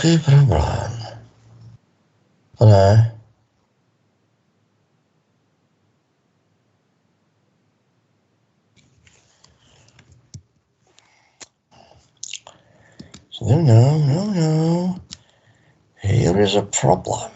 Jaký problém? Ne. No. Here is a problem.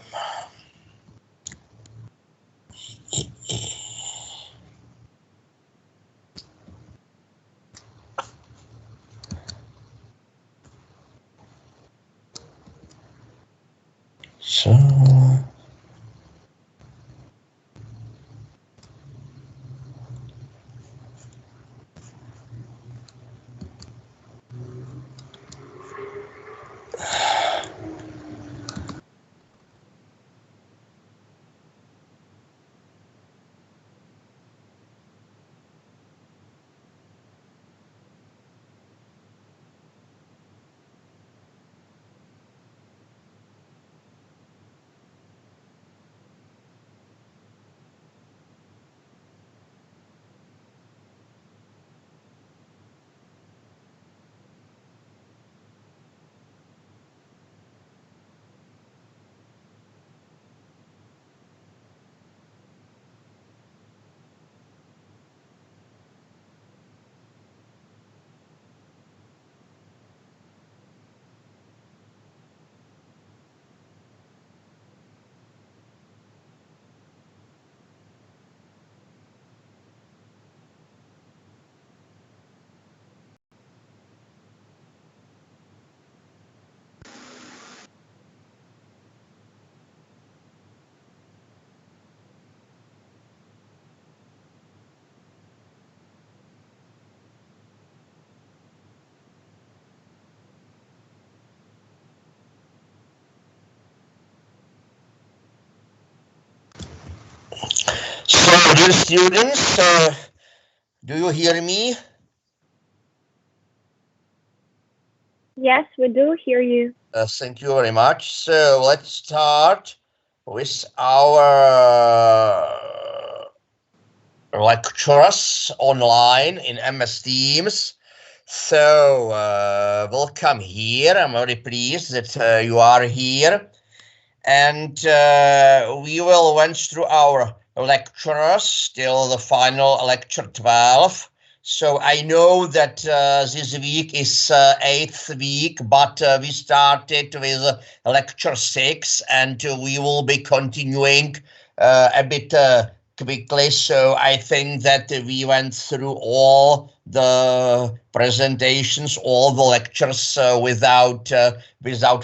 So dear students, do you hear me? Yes, we do hear you. Thank you very much. So let's start with our lectures online in MS Teams. So welcome here. I'm very pleased that you are here. And we will went through our lectures till the final lecture 12. So I know that this week is 8th week, but we started with lecture 6, and we will be continuing a bit quickly. So I think that we went through all the presentations, all the lectures without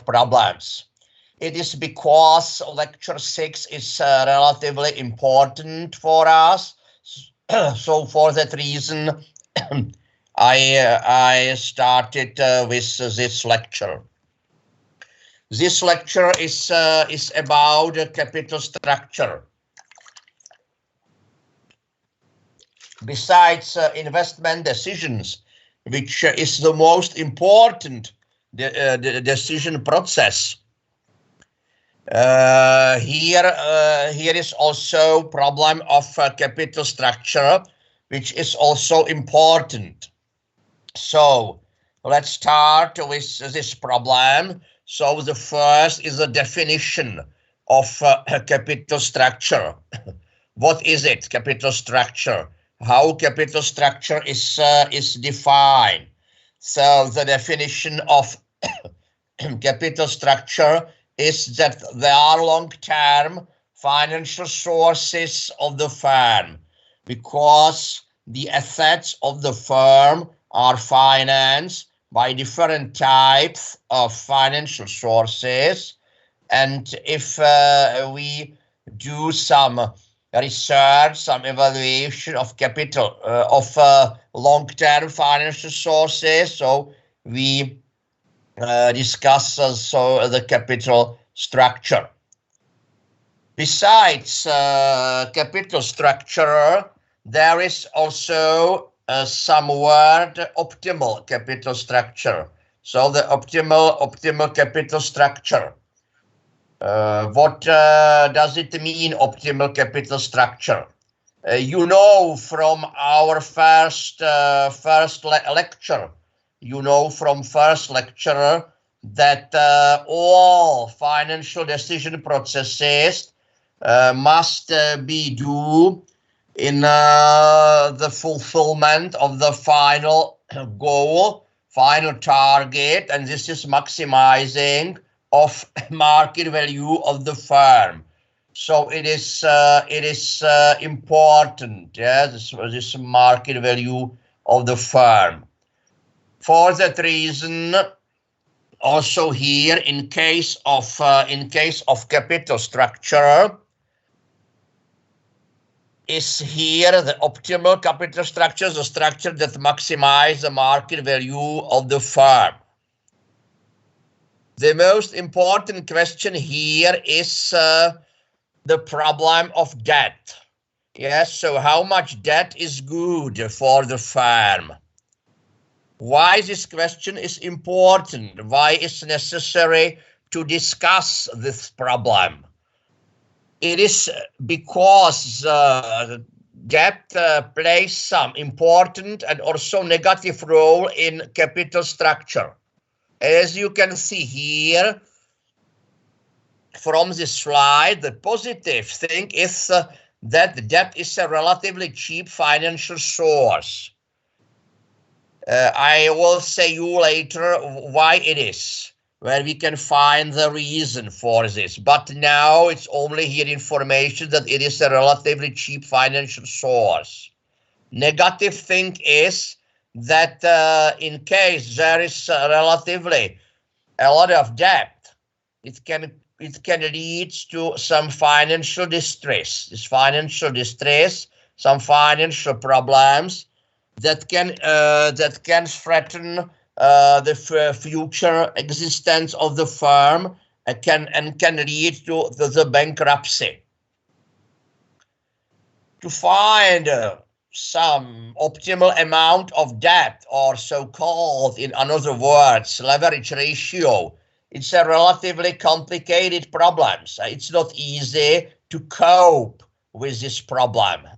problems. It is because lecture 6 is relatively important for us. So for that reason, I started with this lecture. This lecture is about capital structure. Besides investment decisions, which is the most important decision process, here is also problem of capital structure, which is also important. So let's start with this problem. So the first is the definition of capital structure. What is it, capital structure? How capital structure is defined? So the definition of capital structure is that there are long-term financial sources of the firm, because the assets of the firm are financed by different types of financial sources. And if we do some research, some evaluation of capital of long-term financial sources, so we discuss the capital structure. Besides capital structure, there is also some word optimal capital structure. So the optimal capital structure. What does it mean, optimal capital structure? You know from our first lecture, that all financial decision processes must be due in the fulfillment of the final goal, final target, and this is maximizing of market value of the firm. So it is important, yeah, this market value of the firm. For that reason, also here, in case of capital structure, is here the optimal capital structure, the structure that maximizes the market value of the firm. The most important question here is the problem of debt. Yes, so how much debt is good for the firm? Why this question is important? Why it's necessary to discuss this problem? It is because debt plays some important and also negative role in capital structure. As you can see here from this slide, the positive thing is that debt is a relatively cheap financial source. I will say you later why it is, where we can find the reason for this. But now it's only here information that it is a relatively cheap financial source. Negative thing is that in case there is relatively a lot of debt, it can lead to some financial distress. This financial distress, some financial problems that can threaten the future existence of the firm and can lead to the bankruptcy. To find some optimal amount of debt, or so-called, in other words, leverage ratio, it's a relatively complicated problem. So it's not easy to cope with this problem.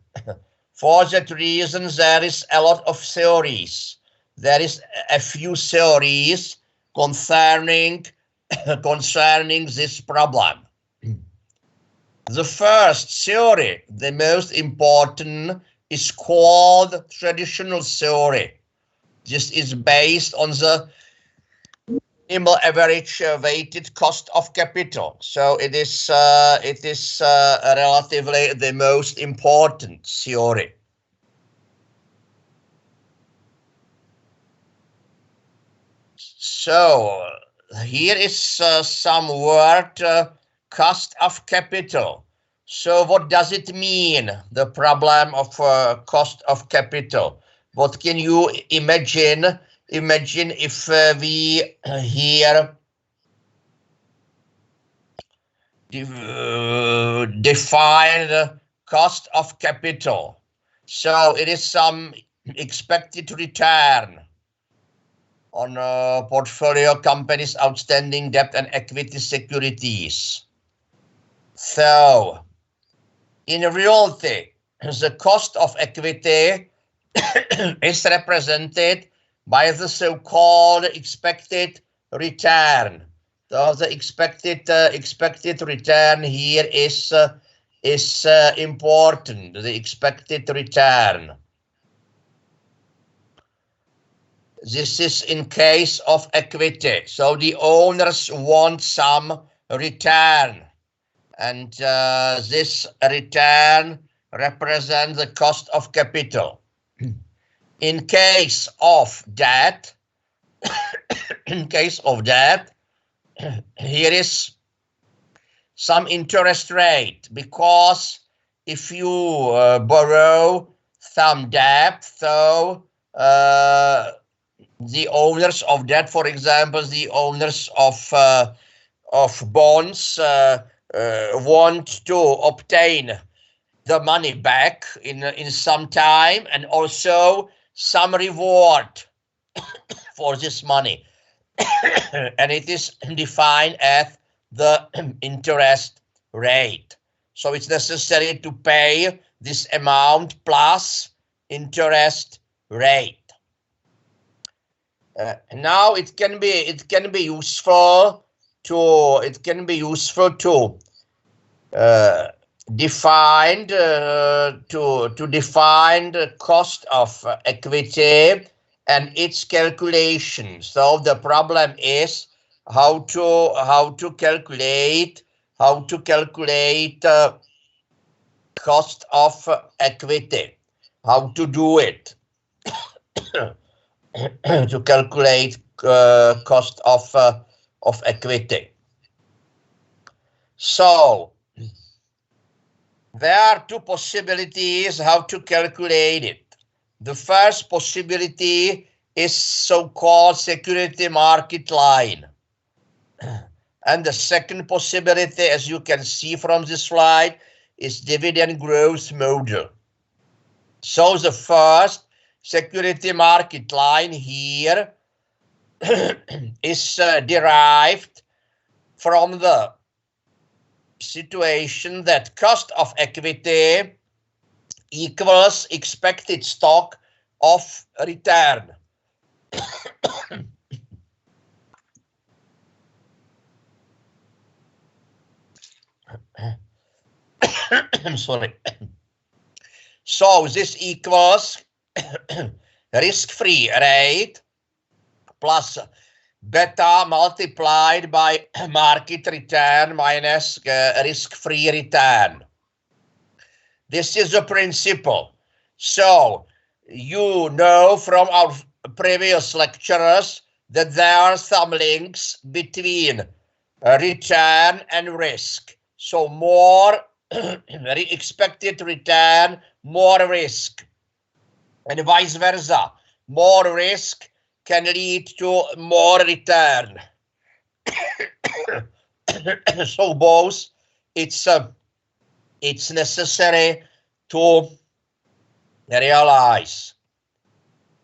For that reason, there is a lot of theories. There is a few theories concerning this problem. The first theory, the most important, is called traditional theory. This is based on the minimal average weighted cost of capital. So it is relatively the most important theory. So here is some word, cost of capital. So what does it mean, the problem of cost of capital? What can you imagine? Imagine if we here define the cost of capital. So it is some expected return on portfolio companies' outstanding debt and equity securities. So in reality, the cost of equity is represented by the so-called expected return. So the expected return here is important. The expected return. This is in case of equity. So the owners want some return, and this return represents the cost of capital. In case of debt, here is some interest rate, because if you borrow some debt, so the owners of debt, for example, the owners of bonds want to obtain the money back in some time, and also some reward for this money. And it is defined as the interest rate. So it's necessary to pay this amount plus interest rate. Now it can be useful to define the cost of equity and its calculation. So the problem is how to calculate cost of equity. How to do it? To calculate cost of equity. So there are two possibilities how to calculate it. The first possibility is so-called security market line. And the second possibility, as you can see from this slide, is dividend growth model. So the first security market line here is derived from the situation that cost of equity equals expected stock of return. Sorry. So this equals risk-free rate plus beta multiplied by market return minus risk-free return. This is the principle. So you know from our previous lectures that there are some links between return and risk. So more expected return, more risk, and vice versa. More risk can lead to more return. So both, it's necessary to realize.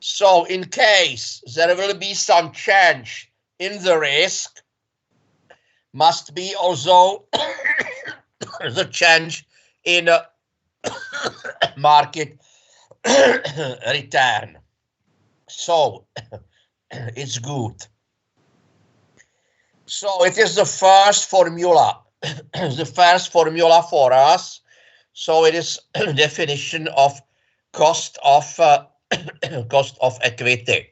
So in case there will be some change in the risk, must be also the change in market return. So it's good. So it is the first formula, the first formula for us. So it is definition of cost of equity.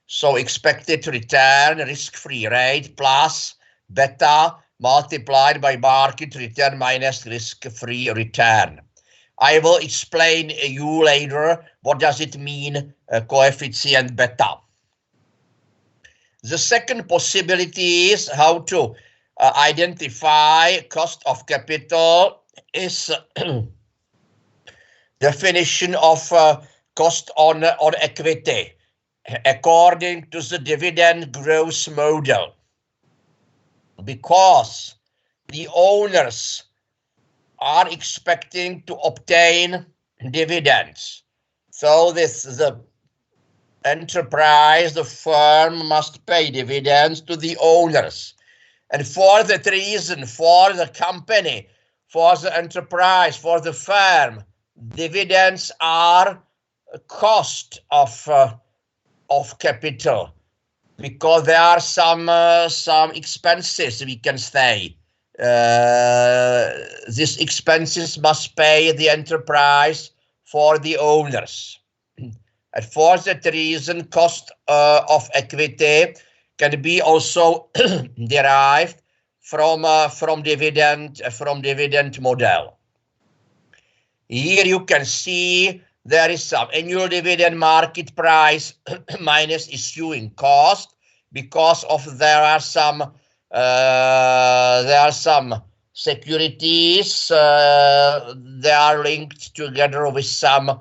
So expected return, risk-free rate plus beta multiplied by market return minus risk-free return. I will explain you later what does it mean, coefficient beta. The second possibility is how to identify cost of capital is definition of cost on equity according to the dividend growth model, because the owners are expecting to obtain dividends. So the enterprise, the firm, must pay dividends to the owners. And for that reason, for the company, for the enterprise, for the firm, dividends are a cost of capital, because there are some expenses, we can say. These expenses must pay the enterprise for the owners. And for that reason, cost of equity can be also derived from dividend model. Here you can see there is some annual dividend market price minus issuing cost, because of there are some securities they are linked together with some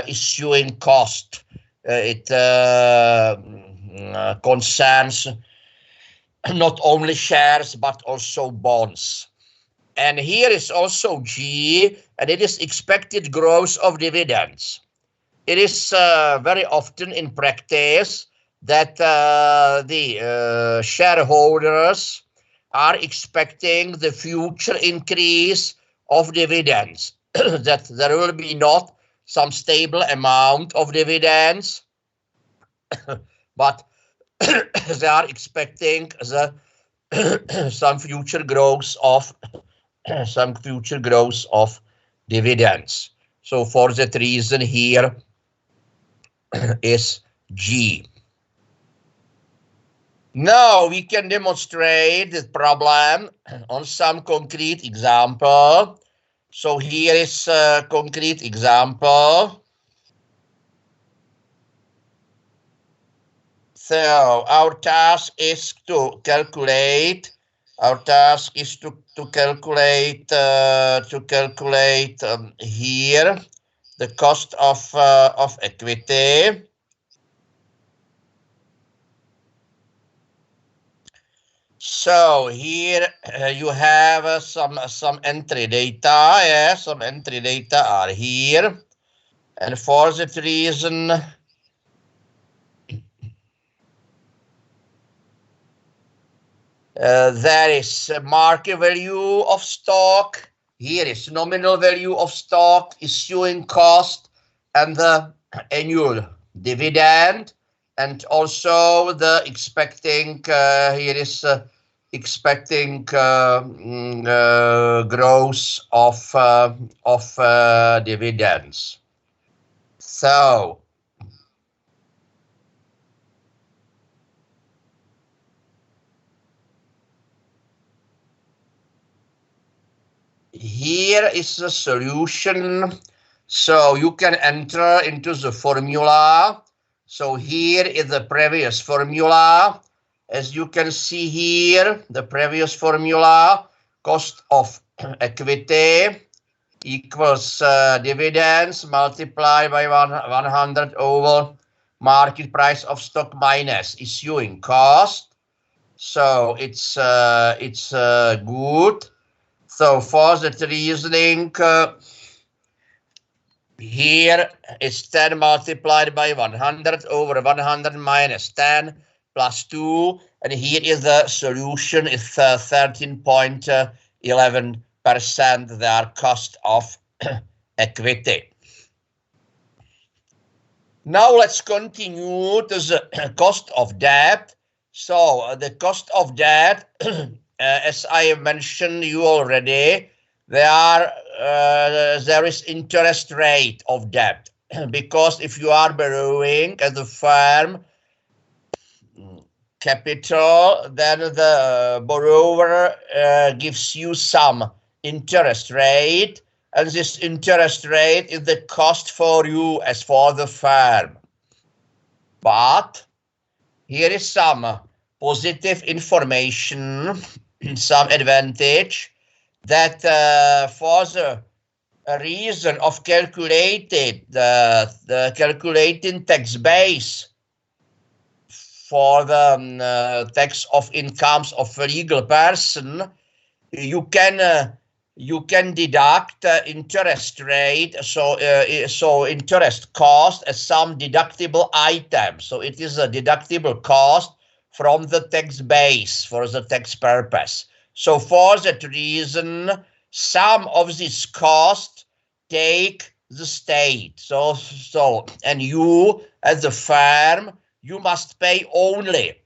issuing cost. It concerns not only shares but also bonds. And here is also G, and it is expected growth of dividends. It is very often in practice that the shareholders are expecting the future increase of dividends, that there will be not some stable amount of dividends, but they are expecting the some future growth of dividends. So for that reason here is G. Now we can demonstrate the problem on some concrete example. So here is a concrete example. So our task is to calculate. Our task is to calculate here the cost of equity. So here you have some entry data. Yeah, some entry data are here, and for that reason, there is a market value of stock. Here is nominal value of stock, issuing cost, and the annual dividend, and also the expecting. Here is expecting growth of dividends. So here is the solution. So you can enter into the formula. So here is the previous formula. As you can see here, the previous formula, cost of equity equals dividends multiplied by 100 over market price of stock minus issuing cost. So it's good. So for that reasoning, here is 10 multiplied by 100 over 100 minus 10 plus 2. And here is the solution is 13.11% their cost of equity. Now let's continue to the cost of debt. So the cost of debt, as I mentioned you already, there is interest rate of debt because if you are borrowing as a firm capital, then the borrower gives you some interest rate, and this interest rate is the cost for you as for the firm. But here is some positive information, some advantage that for the reason of calculating the calculating tax base for the tax of incomes of a legal person, you can deduct interest rate, so interest cost as some deductible item. So it is a deductible cost from the tax base for the tax purpose. So for that reason, some of this cost take the state. So and you as a firm, you must pay only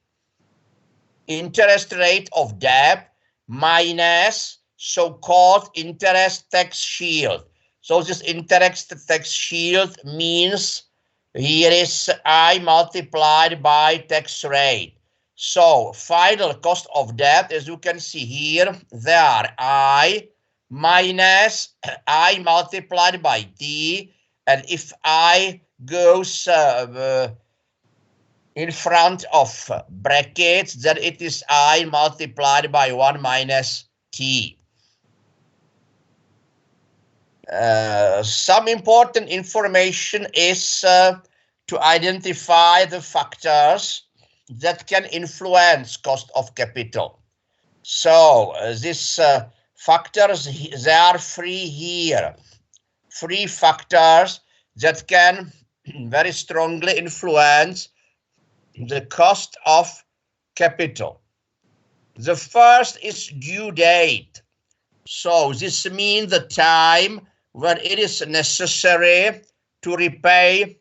interest rate of debt minus so-called interest tax shield. So this interest tax shield means here is I multiplied by tax rate. So final cost of debt, as you can see here, there I minus I multiplied by T, and if I goes in front of brackets, then it is I multiplied by 1 minus T. Some important information is to identify the factors that can influence cost of capital. So these factors, there are three here. Three factors that can very strongly influence the cost of capital. The first is due date. So this means the time when it is necessary to repay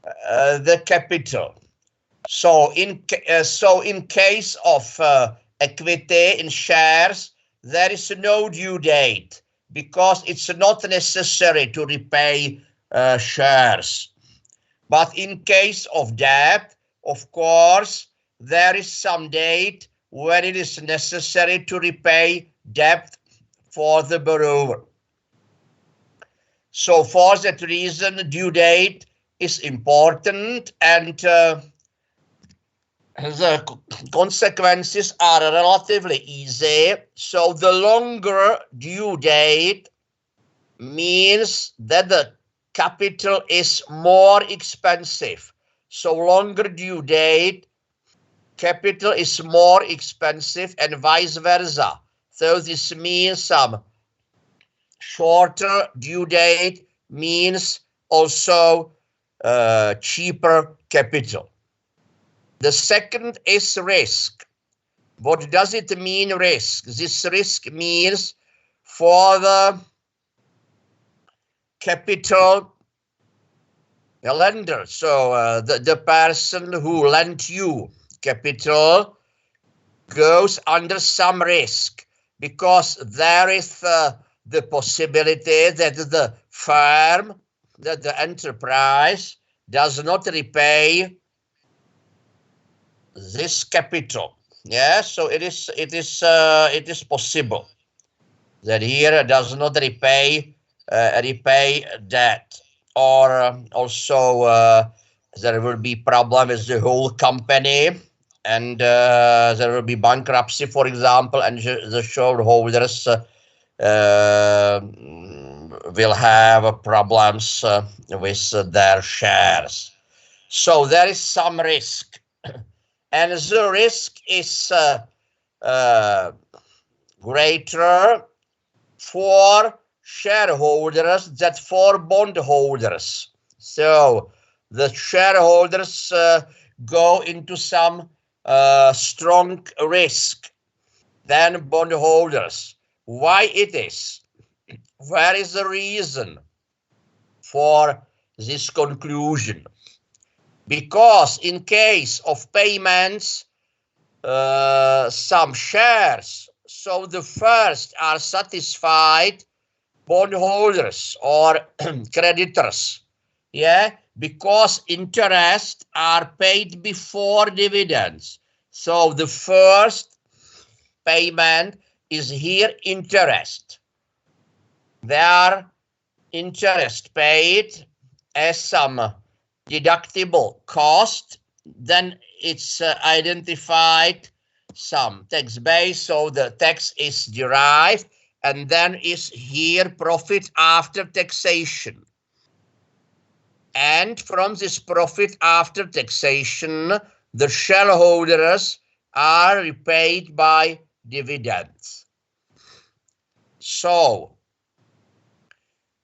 the capital. So in case of equity in shares, there is no due date because it's not necessary to repay shares. But in case of debt, of course, there is some date when it is necessary to repay debt for the borrower. So for that reason, due date is important, and the consequences are relatively easy. So the longer due date means that the capital is more expensive. So longer due date, capital is more expensive, and vice versa. So this means some shorter due date means also cheaper capital. The second is risk. What does it mean, risk? This risk means for the capital lender, so the person who lent you capital goes under some risk because there is the possibility that the firm, that the enterprise does not repay this capital. Yeah, so it is possible that here does not repay debt, or also there will be problem with the whole company, and there will be bankruptcy, for example, and the shareholders will have problems with their shares. So there is some risk, and the risk is greater for shareholders than for bondholders. So the shareholders go into some strong risk than bondholders. Why it is? Where is the reason for this conclusion? Because in case of payments, some shares, so the first are satisfied bondholders or creditors, yeah, because interest are paid before dividends. So the first payment is here interest. There are interest paid as some deductible cost, then it's identified some tax base, so the tax is derived, and then is here profit after taxation. And from this profit after taxation, the shareholders are repaid by dividends. So,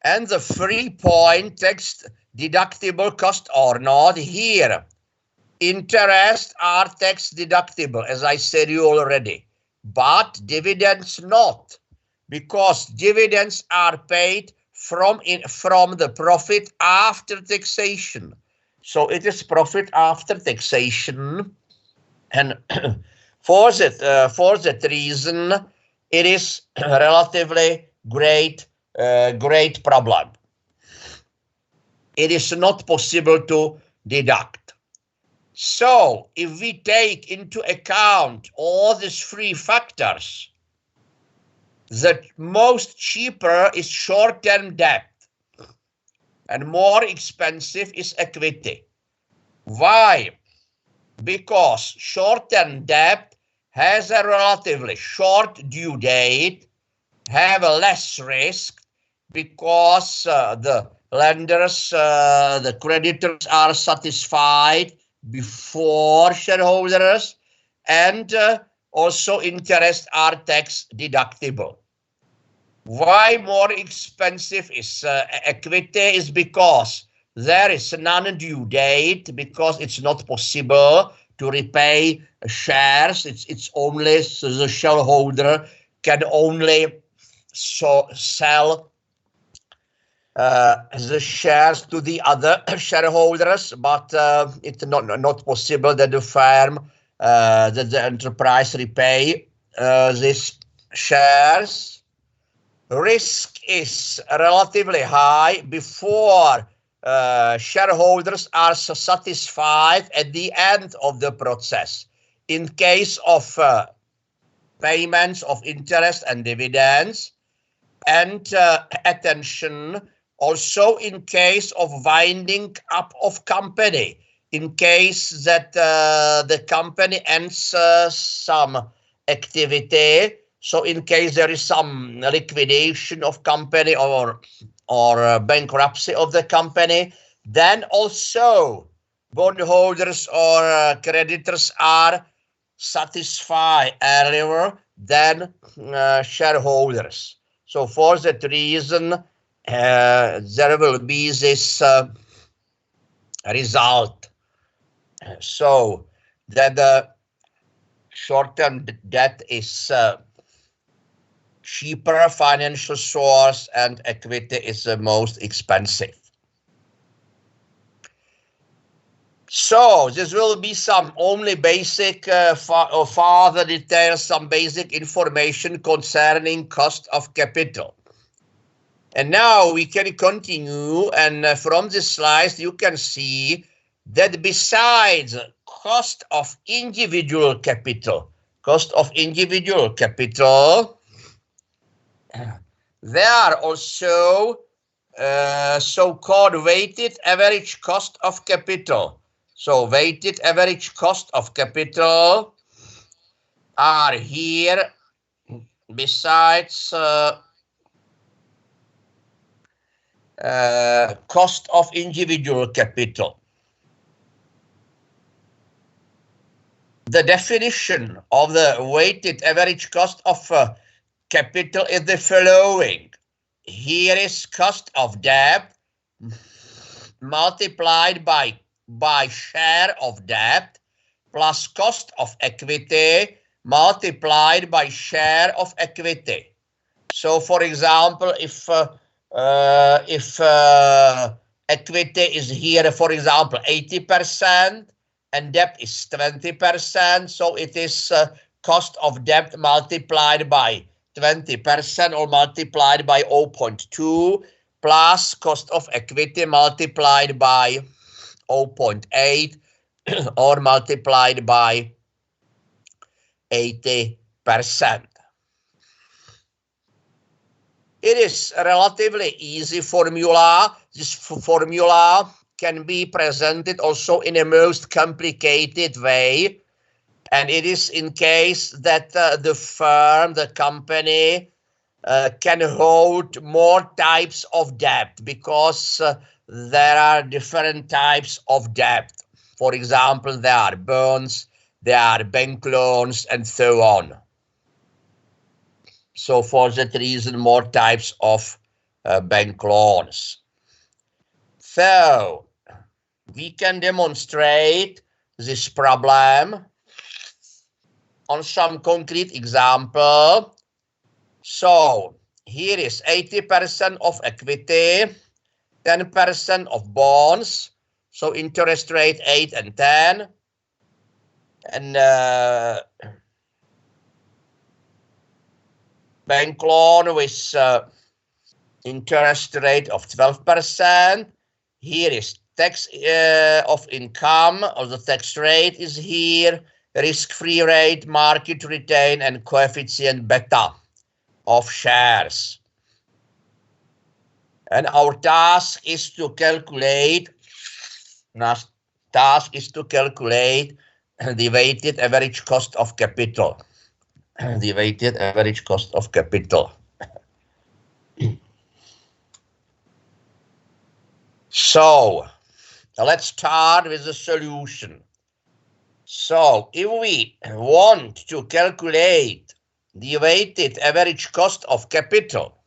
and the 3-point tax deductible cost or not, here interest are tax deductible, as I said you already, but dividends not, because dividends are paid from the profit after taxation. So it is profit after taxation, and for that reason, it is relatively great problem. It is not possible to deduct. So if we take into account all these 3 factors, the most cheaper is short-term debt and more expensive is equity. Why? Because short-term debt has a relatively short due date, have a less risk, because the lenders, the creditors are satisfied before shareholders, and also interest are tax deductible. Why more expensive is equity? Is because there is none due date, because it's not possible to repay shares. It's only, so the shareholder can only sell the shares to the other shareholders, but it's not possible that the firm, that the enterprise repay these shares. Risk is relatively high before shareholders are satisfied at the end of the process. In case of payments of interest and dividends, and attention, also in case of winding up of company, in case that the company ends some activity. So in case there is some liquidation of company or bankruptcy of the company, then also bondholders or creditors are satisfied earlier than shareholders. So for that reason, there will be this result. So that the short-term debt is cheaper financial source and equity is the most expensive. So this will be some only basic further details, some basic information concerning cost of capital. And now we can continue, and from this slide you can see that besides cost of individual capital, there are also so-called weighted average cost of capital. So weighted average cost of capital are here besides cost of individual capital. The definition of the weighted average cost of capital is the following. Here is cost of debt multiplied by share of debt plus cost of equity multiplied by share of equity. So for example, if equity is here, for example, 80% and debt is 20%, so it is cost of debt multiplied by 20% or multiplied by 0.2 plus cost of equity multiplied by 0.8 or multiplied by 80%. It is a relatively easy formula. This formula can be presented also in a most complicated way. And it is in case that the firm, the company, can hold more types of debt, because there are different types of debt. For example, there are bonds, there are bank loans, and so on. So for that reason, more types of bank loans. So we can demonstrate this problem on some concrete example. So here is 80% of equity, 10% of bonds, so interest rate 8 and 10, and bank loan with interest rate of 12%. Here is tax of income, or the tax rate is here, risk-free rate, market return, and coefficient beta of shares. And our task is to calculate the weighted average cost of capital. The weighted average cost of capital. So let's start with the solution. So if we want to calculate the weighted average cost of capital,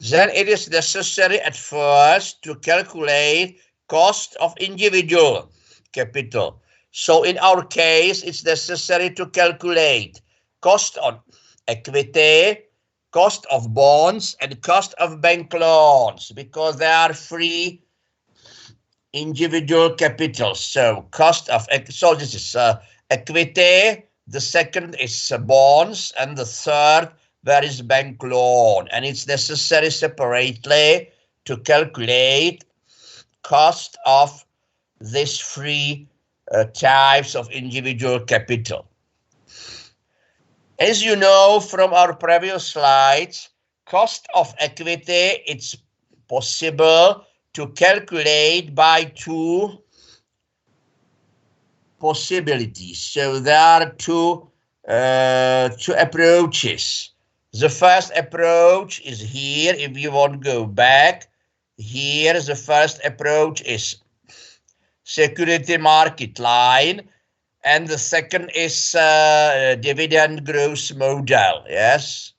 then it is necessary at first to calculate cost of individual capital. So in our case, it's necessary to calculate cost on equity, cost of bonds and cost of bank loans, because they are free individual capital. So this is equity, the second is bonds, and the third, there is bank loan. And it's necessary separately to calculate cost of these three types of individual capital. As you know from our previous slides, cost of equity, it's possible to calculate by two possibilities. So there are two approaches. The first approach is here. If you want to go back, here the first approach is security market line, and the second is dividend growth model. Yes,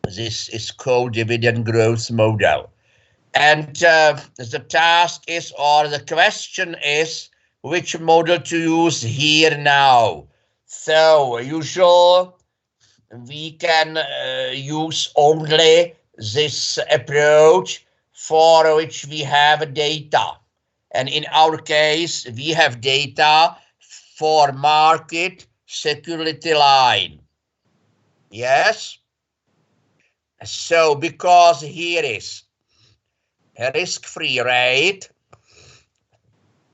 this is called dividend growth model. And the task is, or the question is, which model to use here now. So usually we can use only this approach for which we have data. And in our case, we have data for market security line. Yes. So because here is risk-free rate,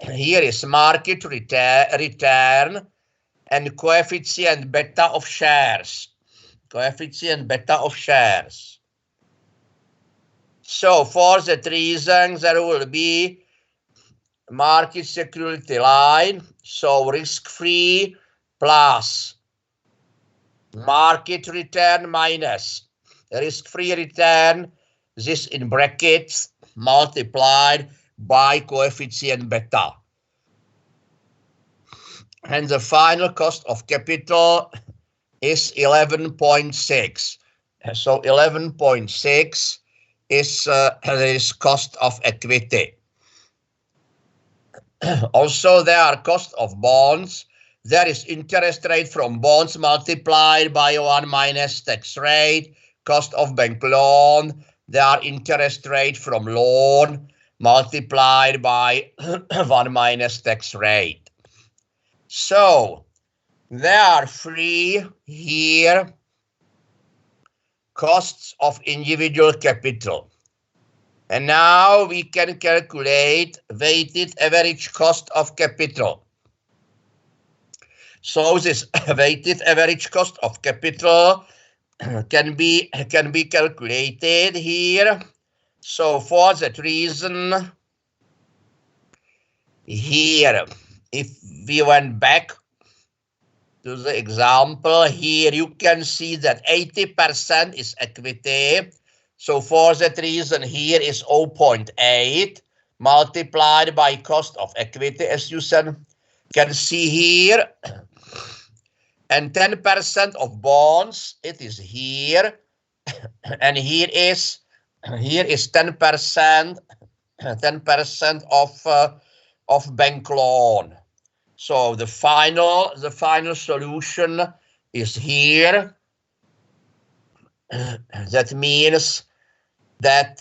here is market return, and coefficient beta of shares. Coefficient beta of shares. So for that reason, there will be market security line, so risk-free plus market return minus risk-free return, this in brackets, multiplied by coefficient beta. And the final cost of capital is 11.6. So 11.6 is this cost of equity. Also, there are cost of bonds. There is interest rate from bonds multiplied by 1 minus tax rate. Cost of bank loan. There are interest rate from loan multiplied by 1 minus tax rate. So there are three here costs of individual capital. And now we can calculate weighted average cost of capital. So this weighted average cost of capital can be calculated here. So for that reason, here, if we went back to the example, here you can see that 80% is equity. So for that reason, here is 0.8 multiplied by cost of equity, as you can see here. And 10% of bonds, it is here. And here is 10% of bank loan. So the final solution is here. That means that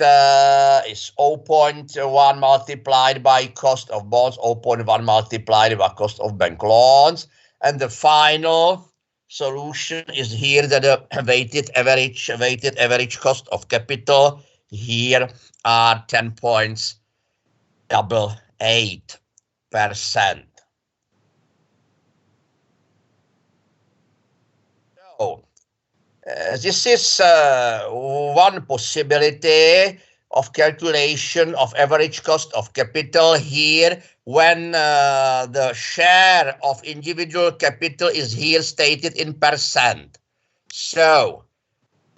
is 0.1 multiplied by cost of bonds, 0.1 multiplied by cost of bank loans, and the final solution is here, that the weighted average cost of capital here are 10.88%. So this is one possibility of calculation of average cost of capital here, when the share of individual capital is here stated in percent. So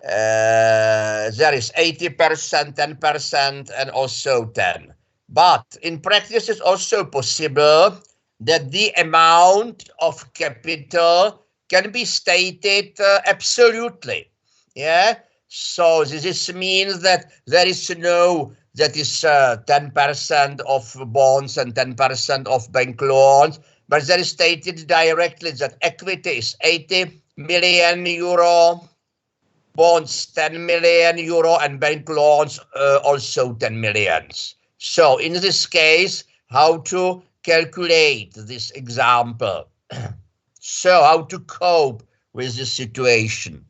there is 80%, 10%, and also 10. But in practice, it's also possible that the amount of capital can be stated absolutely. Yeah. So this means that there is no, that is 10% of bonds and 10% of bank loans, but there is stated directly that equity is 80 million euro, bonds 10 million euro and bank loans also 10 millions. So in this case, how to calculate this example? So how to cope with this situation?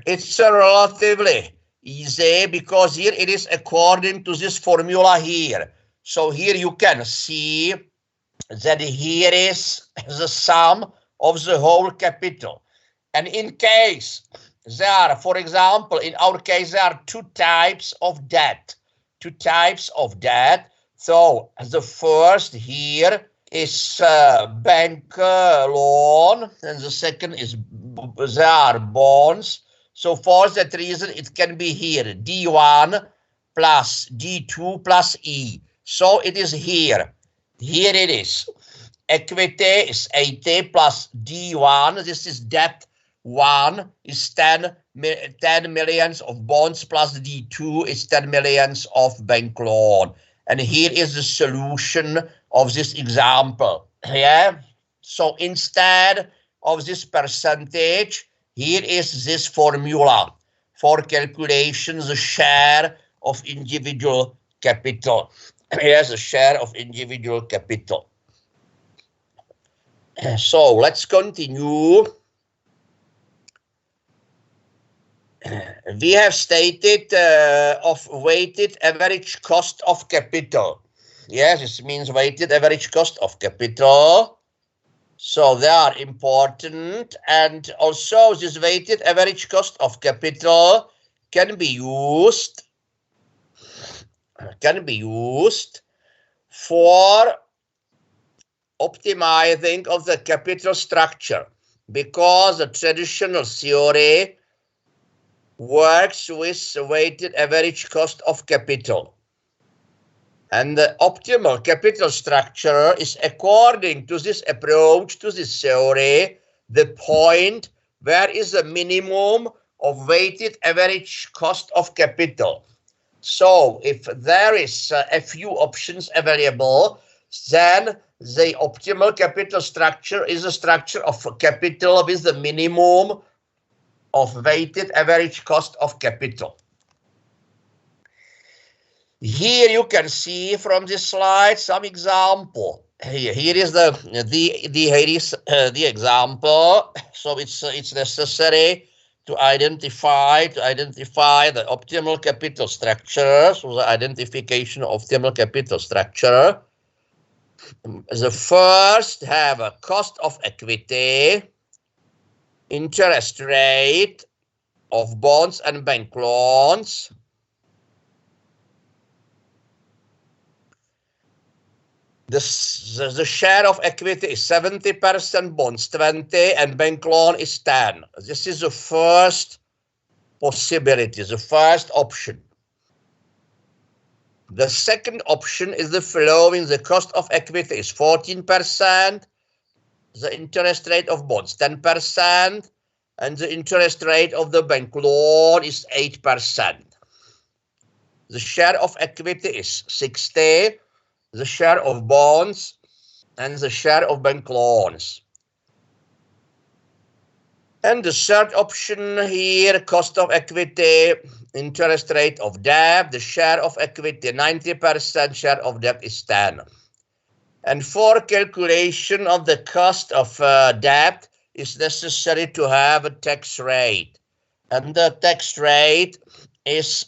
It's relatively easy because here it is according to this formula here. So here you can see that here is the sum of the whole capital. And in case there are, for example, in our case, there are two types of debt. So the first here is bank loan, and the second is there are bonds. So for that reason, it can be here D1 plus D2 plus E. So it is here. Here it is. Equity is 80 plus D1. This is debt 1 is 10 millions of bonds plus D2 is 10 millions of bank loan. And here is the solution of this example. Yeah. So instead of this percentage, here is this formula for calculation the share of individual capital. Here's the share of individual capital. So let's continue. We have stated of weighted average cost of capital. Yes, this means weighted average cost of capital. So they are important, and also this weighted average cost of capital can be used for optimizing of the capital structure, because the traditional theory works with weighted average cost of capital. And the optimal capital structure is, according to this approach, to this theory, the point where is the minimum of weighted average cost of capital. So if there is a few options available, then the optimal capital structure is a structure of capital with the minimum of weighted average cost of capital. Here you can see from this slide some example. Here is the example. So it's necessary to identify the optimal capital structure. So the identification of optimal capital structure. The first have a cost of equity, interest rate of bonds and bank loans, the share of equity is 70%, bonds 20, and bank loan is 10. This is the first possibility, the first option. The second option is the following: the cost of equity is 14%, the interest rate of bonds 10%, and the interest rate of the bank loan is 8%. The share of equity is 60, the share of bonds, and the share of bank loans. And the third option here, cost of equity, interest rate of debt, the share of equity 90%, share of debt is 10. And for calculation of the cost of debt, it's necessary to have a tax rate. And the tax rate is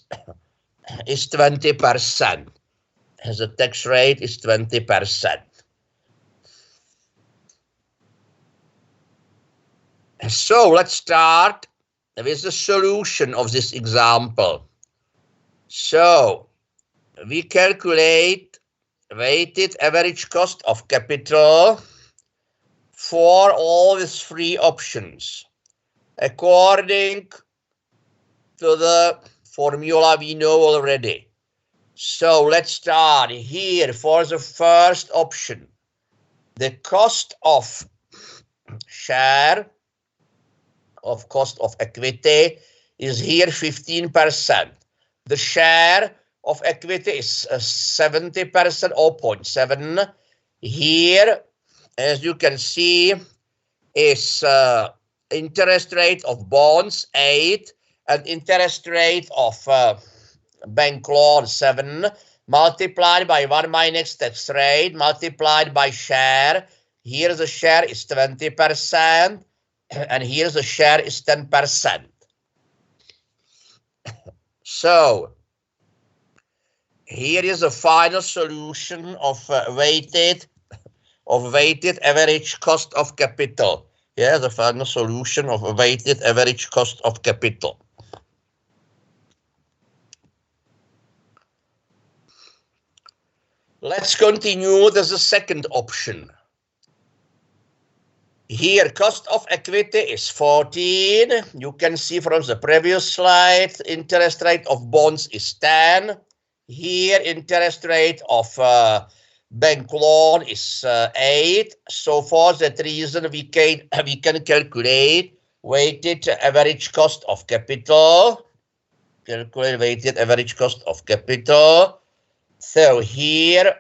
20%. The tax rate is 20%. So let's start with the solution of this example. So we calculate weighted average cost of capital for all these three options according to the formula we know already. So let's start here for the first option. The cost of share of cost of equity is here 15%. The share of equity is 70%, 0.7. Here, as you can see, is interest rate of bonds 8, and interest rate of bank loan 7, multiplied by 1 minus tax rate, multiplied by share. Here the share is 20%, and here the share is 10%. So here is the final solution of weighted average cost of capital. Yeah, the final solution of weighted average cost of capital. Let's continue. There's a second option. Here, cost of equity is 14. You can see from the previous slide, interest rate of bonds is 10. Here, interest rate of bank loan is 8. So for that reason, we can calculate weighted average cost of capital. Calculate weighted average cost of capital. So here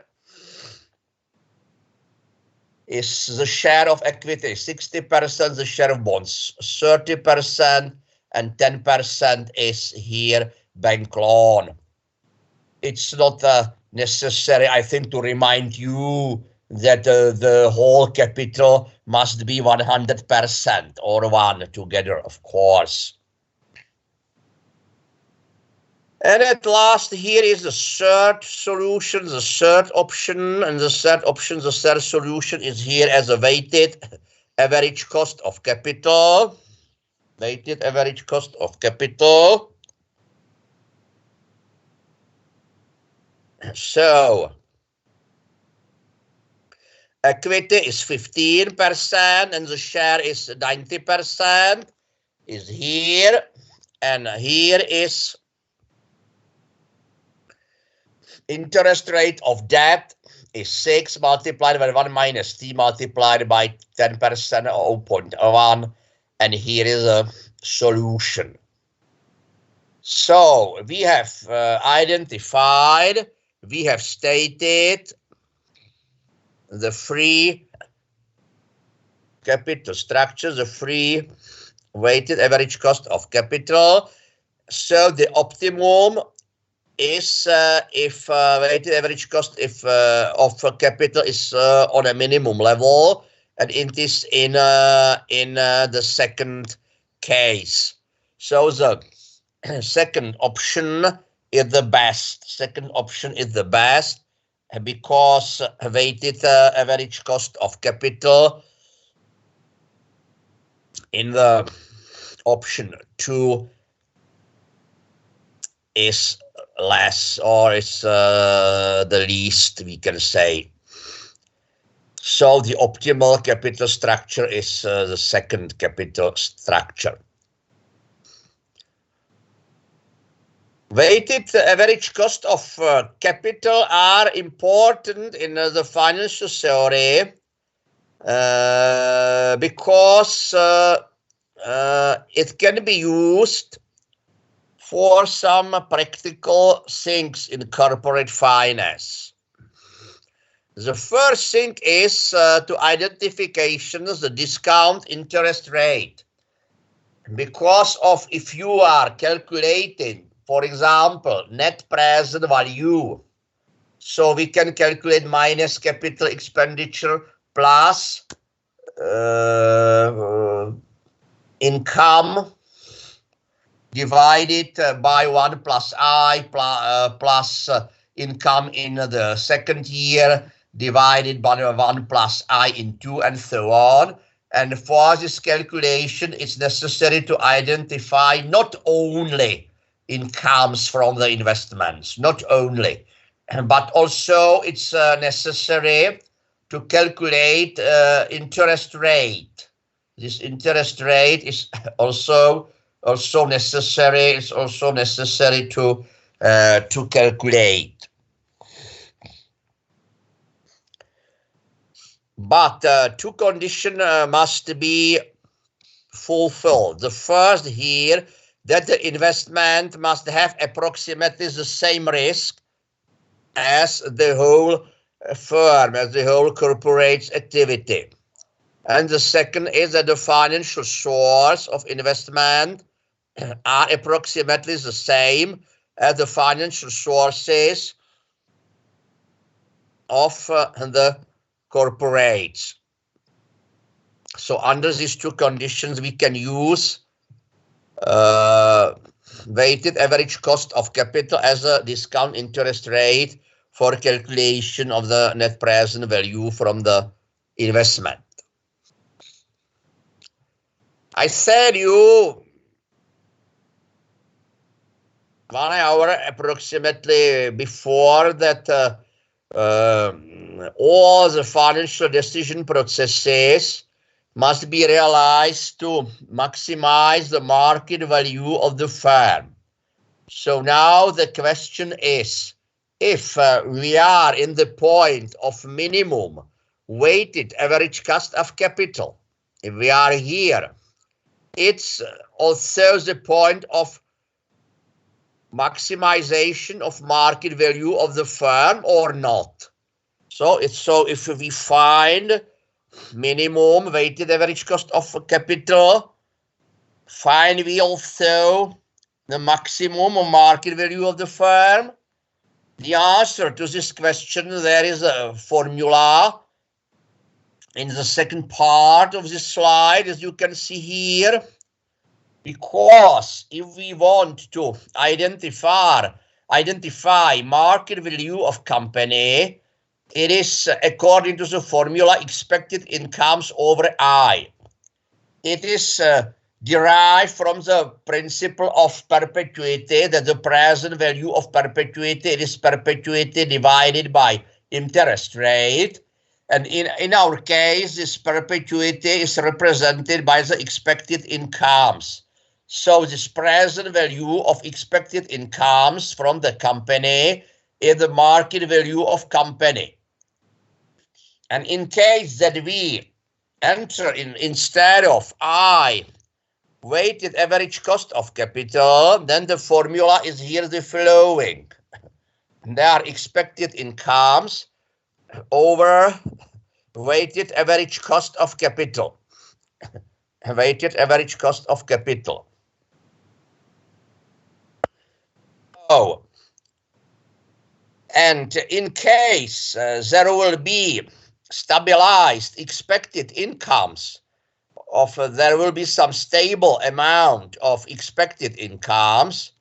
is the share of equity 60%, the share of bonds 30%, and 10% is here bank loan. It's not necessary, I think, to remind you that the whole capital must be 100% or 1 together, of course. And at last, here is the third solution, the third option, and the third solution is here as a weighted average cost of capital. Weighted average cost of capital. So, equity is 15%, and the share is 90%, is here, and here is interest rate of debt is 6 multiplied by 1 minus t multiplied by 10% or 0.1, and here is a solution. So we have identified, we have stated the free capital structure, the free weighted average cost of capital. So the optimum is if weighted average cost of capital is on a minimum level, and it is in the second case. So the second option is the best. Second option is the best because weighted average cost of capital in the option 2 is less, or it's the least, we can say. So the optimal capital structure is the second capital structure. Weighted average cost of capital are important in the financial theory because it can be used for some practical things in corporate finance. The first thing is to identification the discount interest rate. Because of if you are calculating, for example, net present value, so we can calculate minus capital expenditure plus income divided by 1 plus I plus income in the second year divided by 1 plus I in 2, and so on. And for this calculation, it's necessary to identify not only incomes from the investments, not only, but also it's necessary to calculate interest rate. This interest rate is also necessary. It's also necessary to calculate. But two conditions must be fulfilled. The first here, that the investment must have approximately the same risk as the whole firm, as the whole corporate's activity. And the second is that the financial source of investment are approximately the same as the financial sources of the corporates. So under these two conditions, we can use weighted average cost of capital as a discount interest rate for calculation of the net present value from the investment. I said you 1 hour approximately before that all the financial decision processes must be realized to maximize the market value of the firm. So now the question is, if we are in the point of minimum weighted average cost of capital, if we are here, it's also the point of maximization of market value of the firm or not. So if we find minimum weighted average cost of capital, find we also the maximum market value of the firm? The answer to this question, there is a formula in the second part of this slide, as you can see here. Because if we want to identify market value of company, it is according to the formula expected incomes over I. It is derived from the principle of perpetuity, that the present value of perpetuity is perpetuity divided by interest rate. And in our case, this perpetuity is represented by the expected incomes. So this present value of expected incomes from the company is the market value of company. And in case that we enter instead of I, weighted average cost of capital, then the formula is here the following. There are expected incomes over weighted average cost of capital. Weighted average cost of capital. Oh, and in case there will be stabilized expected incomes of there will be some stable amount of expected incomes,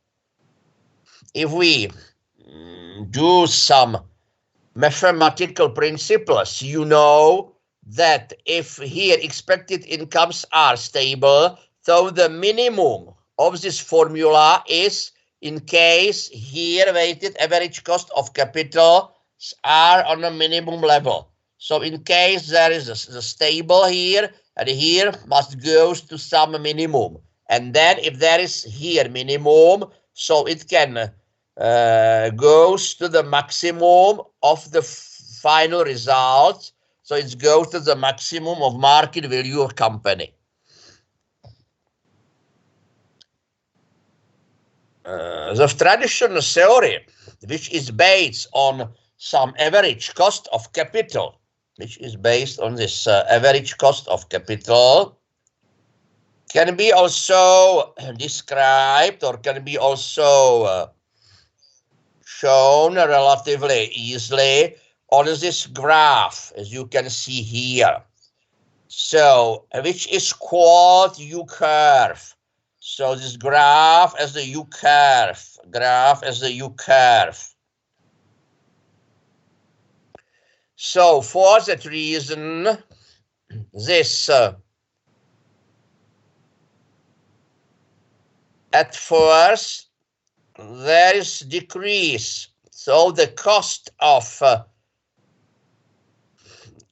if we do some mathematical principles, you know that if here expected incomes are stable, so the minimum of this formula is in case here weighted average cost of capital are on a minimum level. So in case there is the stable here, and here must goes to some minimum. And then if there is here minimum, so it can goes to the maximum of the final result. So it goes to the maximum of market value of company. The traditional theory, which is based on some average cost of capital, which is based on this average cost of capital, can be also described or can be also shown relatively easily on this graph, as you can see here. So, which is called U-curve. So this graph as the U-curve, So for that reason, this at first there is decrease. So the cost of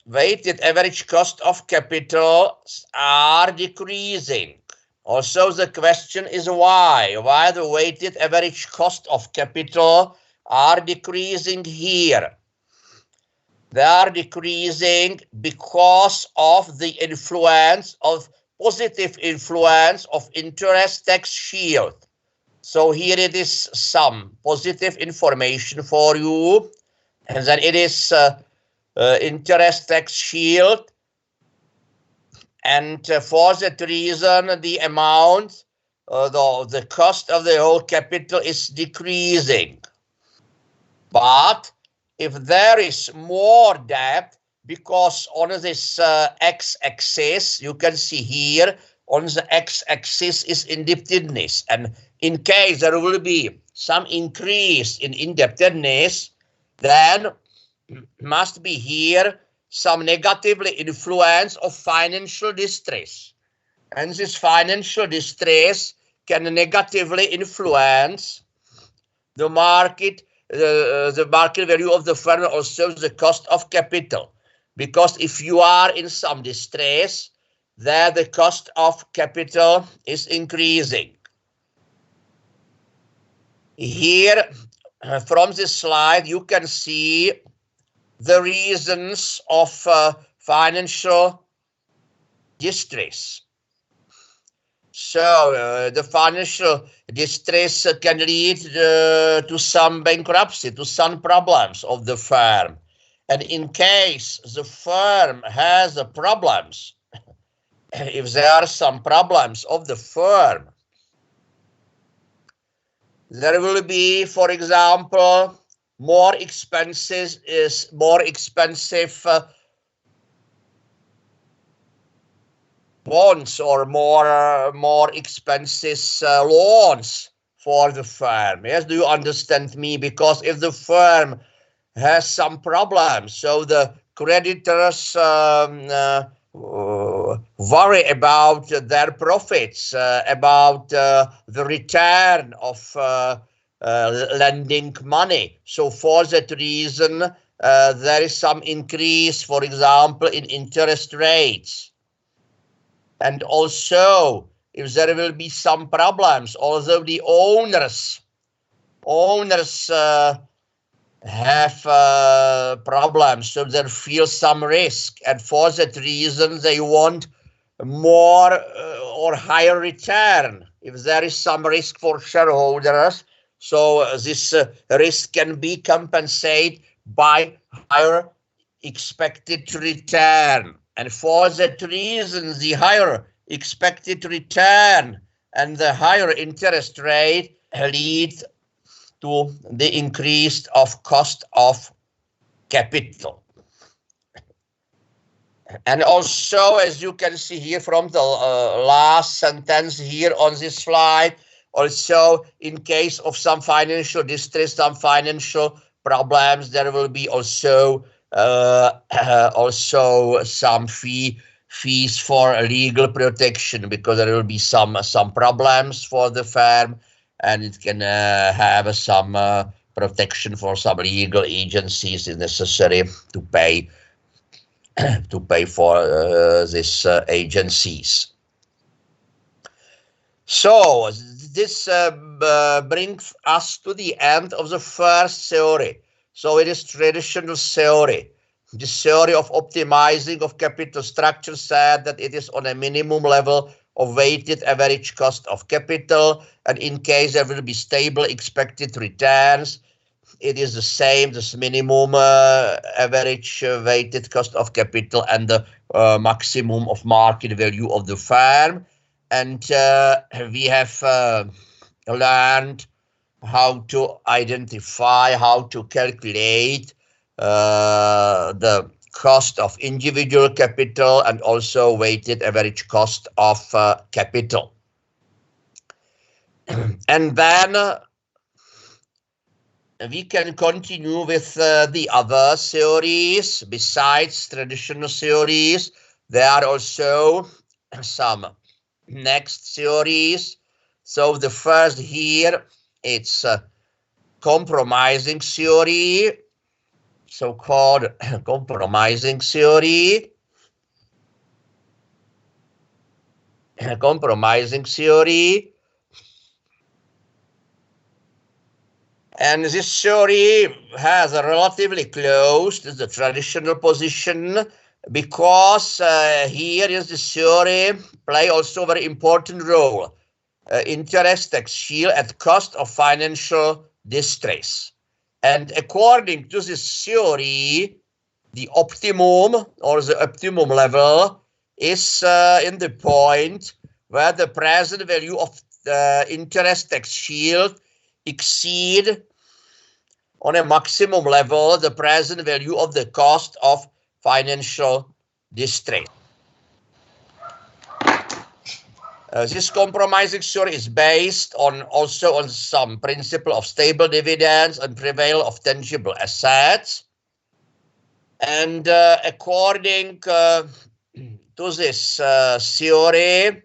weighted average cost of capital are decreasing. Also, the question is why? Why the weighted average cost of capital are decreasing here? They are decreasing because of the influence of positive influence of interest tax shield. So here it is some positive information for you, and then it is interest tax shield And for that reason, the amount, the cost of the whole capital is decreasing. But if there is more debt, because on this x-axis, you can see here, on the x-axis is indebtedness. And in case there will be some increase in indebtedness, then must be here some negatively influence of financial distress. And this financial distress can negatively influence the market, the market value of the firm, also the cost of capital. Because if you are in some distress, then the cost of capital is increasing. Here, from this slide, you can see the reasons of financial distress. So the financial distress can lead to some bankruptcy, to some problems of the firm. And in case the firm has problems, if there are some problems of the firm, there will be, for example, more expensive bonds or more expensive loans for the firm. Yes, do you understand me? Because if the firm has some problems, so the creditors worry about their profits, about the return of lending money. So for that reason, there is some increase, for example, in interest rates. And also, if there will be some problems, although the owners have problems, so they feel some risk, and for that reason they want more or higher return. If there is some risk for shareholders, so this risk can be compensated by higher expected return. And for that reason, the higher expected return and the higher interest rate lead to the increase of cost of capital. And also, as you can see here from the last sentence here on this slide, also in case of some financial distress, some financial problems, there will be also some fees for legal protection, because there will be some problems for the firm, and it can have some protection for some legal agencies is necessary to pay for these agencies. So this brings us to the end of the first theory. So it is traditional theory. The theory of optimizing of capital structure said that it is on a minimum level of weighted average cost of capital, and in case there will be stable expected returns, it is the same, this minimum average weighted cost of capital and the maximum of market value of the firm. And we have learned how to identify, how to calculate the cost of individual capital and also weighted average cost of capital. And then we can continue with the other theories. Besides traditional theories, there are also some next theories. So the first here, it's compromising theory, so-called compromising theory. Compromising theory. And this theory has a relatively close to the traditional position, because here is the theory play also a very important role. Interest tax shield at cost of financial distress. And according to this theory, the optimum or the optimum level is in the point where the present value of the interest tax shield exceed on a maximum level the present value of the cost of financial distress. This compromising theory is based also on some principle of stable dividends and prevail of tangible assets. And according to this theory,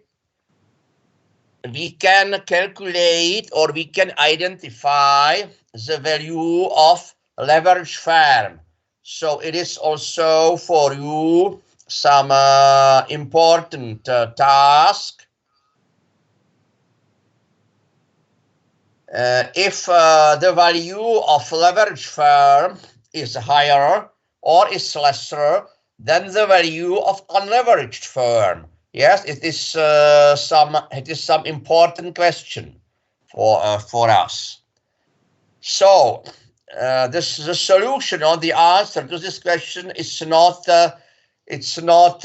we can calculate or we can identify the value of leverage firm. So it is also for you some important task. If the value of leverage firm is higher or is lesser than the value of unleveraged firm. Yes, it is some important question for us. So the solution or the answer to this question is not it's not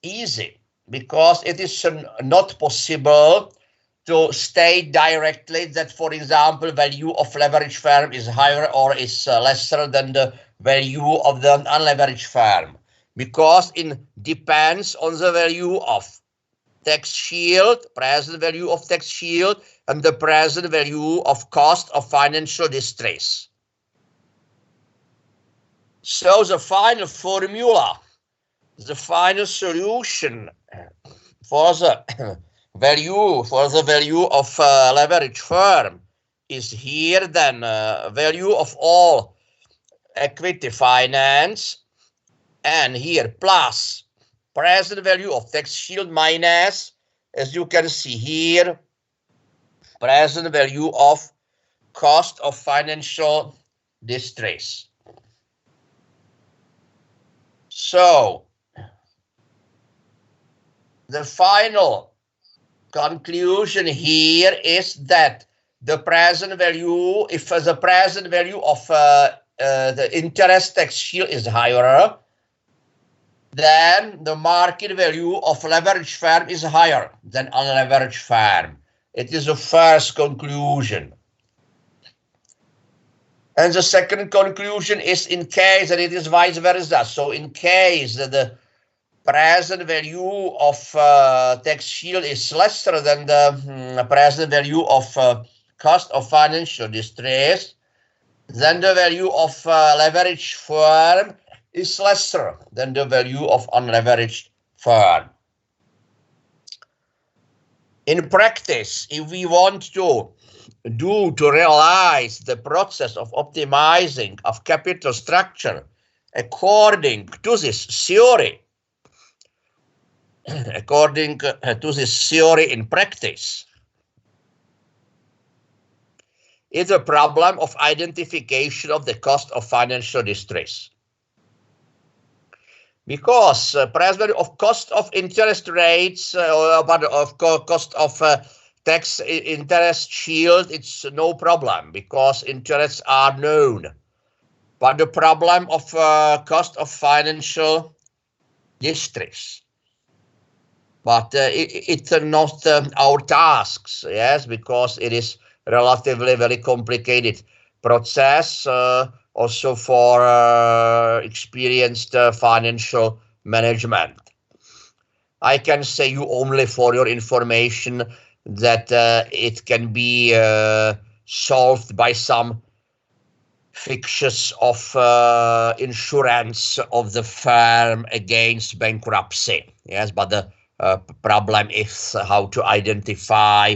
easy, because it is not possible to state directly that, for example, value of leverage firm is higher or is lesser than the value of the unleveraged firm, because it depends on the value of tax shield, present value of tax shield, and the present value of cost of financial distress. So the final formula, the final solution for the value of leverage firm is here then value of all equity finance, and here plus present value of tax shield minus, as you can see here, present value of cost of financial distress. So the final conclusion here is that the present value, if the present value of the interest tax shield is higher, then the market value of leverage firm is higher than unleveraged firm. It is the first conclusion. And the second conclusion is in case that it is vice versa. So in case that the present value of tax shield is lesser than the present value of cost of financial distress, then the value of leverage firm is lesser than the value of unleveraged firm. In practice, if we want to realize the process of optimizing of capital structure according to this theory, in practice, is a problem of identification of the cost of financial distress. Because present of cost of interest rates, but of cost of tax interest shield, it's no problem because interests are known. But the problem of cost of financial distress, but it's not our tasks, yes, because it is relatively very complicated process, also for experienced financial management. I can say you only for your information that it can be solved by some fictitious of insurance of the firm against bankruptcy. Yes, but the problem is how to identify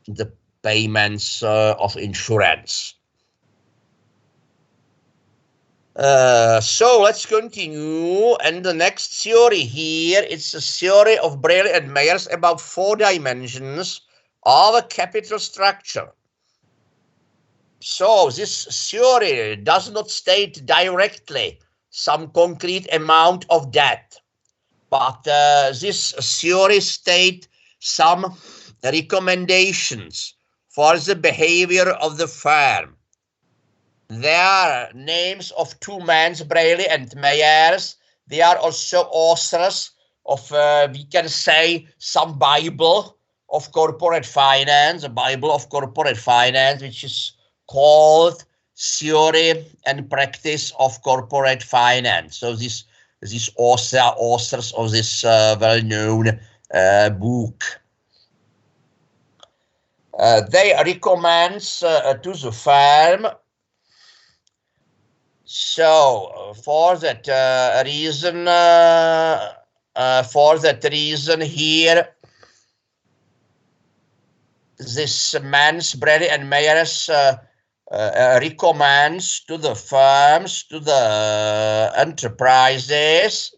the payments of insurance. So let's continue. And the next theory here, it's a theory of Braille and Mayers about 4 dimensions of a capital structure. So this theory does not state directly some concrete amount of debt, but this theory states some recommendations for the behavior of the firm. There are names of 2 men, Braille and Mayers. They are also authors of we can say, some Bible of corporate finance, a Bible of corporate finance, which is called Theory and Practice of Corporate Finance. So these authors of this well-known book. They recommend to the firm. So for that reason, here, this Mansbreddy and Meyers recommends to the firms, to the enterprises,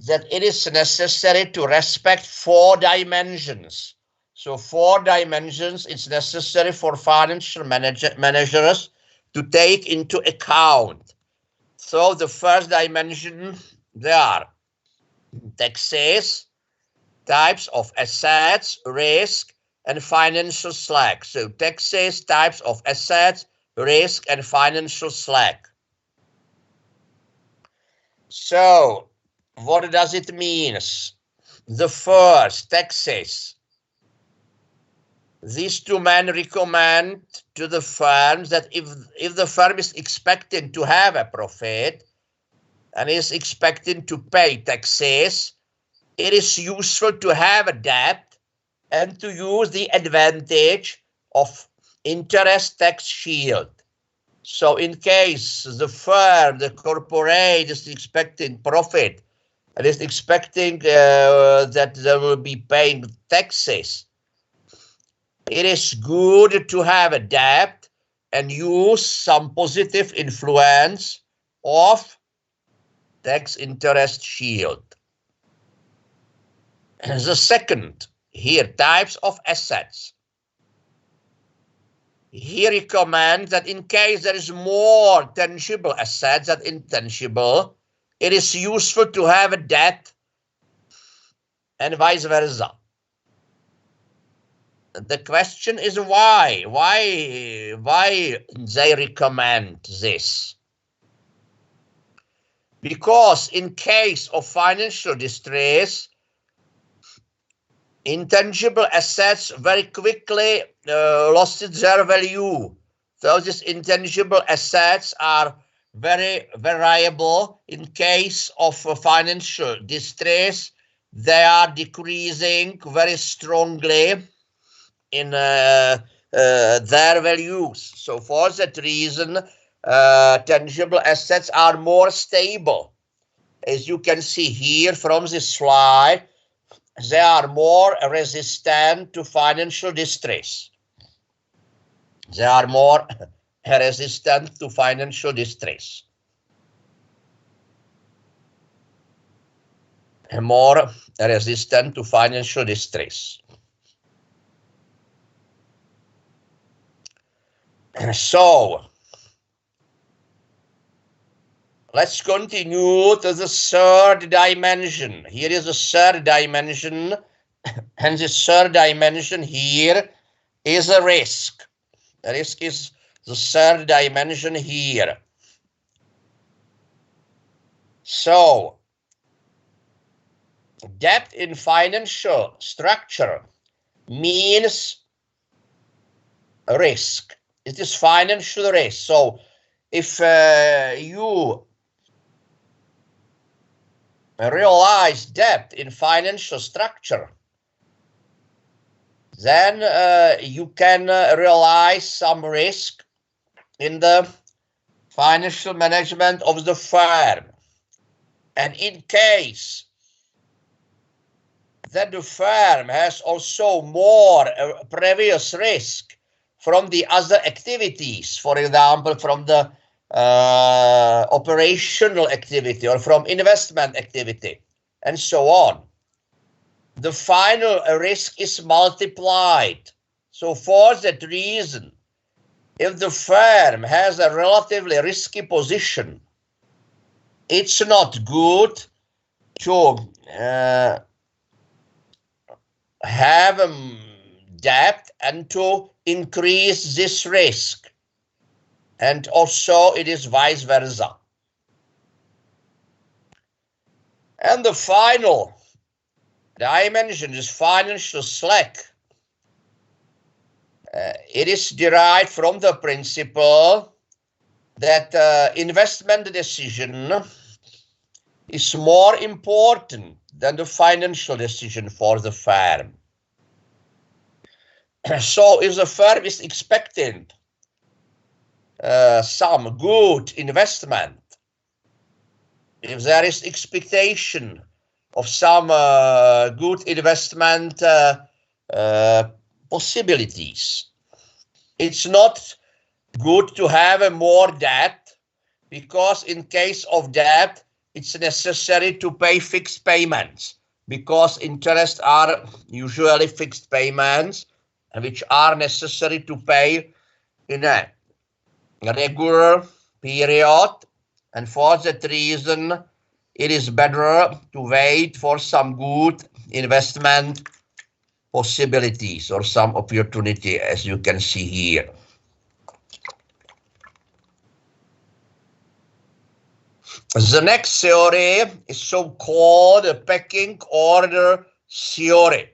that it is necessary to respect 4 dimensions. So 4 dimensions it's necessary for financial managers to take into account. So the first dimension, there are taxes, types of assets, risk, and financial slack. So taxes, types of assets, risk, and financial slack. So what does it mean? The first, taxes. These 2 men recommend to the firms that if the firm is expecting to have a profit and is expecting to pay taxes, it is useful to have a debt and to use the advantage of interest tax shield. So in case the firm, the corporate, is expecting profit and is expecting that they will be paying taxes, it is good to have a debt and use some positive influence of tax interest shield. The second, here, types of assets. He recommends that in case there is more tangible assets than intangible, it is useful to have a debt and vice versa. The question is why? Why they recommend this? Because in case of financial distress, intangible assets very quickly lost their value. So these intangible assets are very variable. In case of financial distress, they are decreasing very strongly in their values. So for that reason, tangible assets are more stable. As you can see here from this slide, they are more resistant to financial distress. They are more resistant to financial distress. More resistant to financial distress. So, let's continue to the third dimension. Here is the third dimension, and the third dimension here is a risk. The risk is the third dimension here. So, debt in financial structure means risk. It is financial risk. So, if you realize debt in financial structure, then you can realize some risk in the financial management of the firm. And in case that the firm has also more previous risk from the other activities, for example, from the operational activity or from investment activity, and so on, the final risk is multiplied. So for that reason, if the firm has a relatively risky position, it's not good to have debt and to increase this risk. And also it is vice versa. And the final dimension is financial slack. It is derived from the principle that investment decision is more important than the financial decision for the firm. So if the firm is expecting some good investment, if there is expectation of some good investment possibilities, it's not good to have more debt, because in case of debt, it's necessary to pay fixed payments, because interests are usually fixed payments, which are necessary to pay in a regular period. And for that reason, it is better to wait for some good investment possibilities or some opportunity, as you can see here. The next theory is so-called pecking order theory.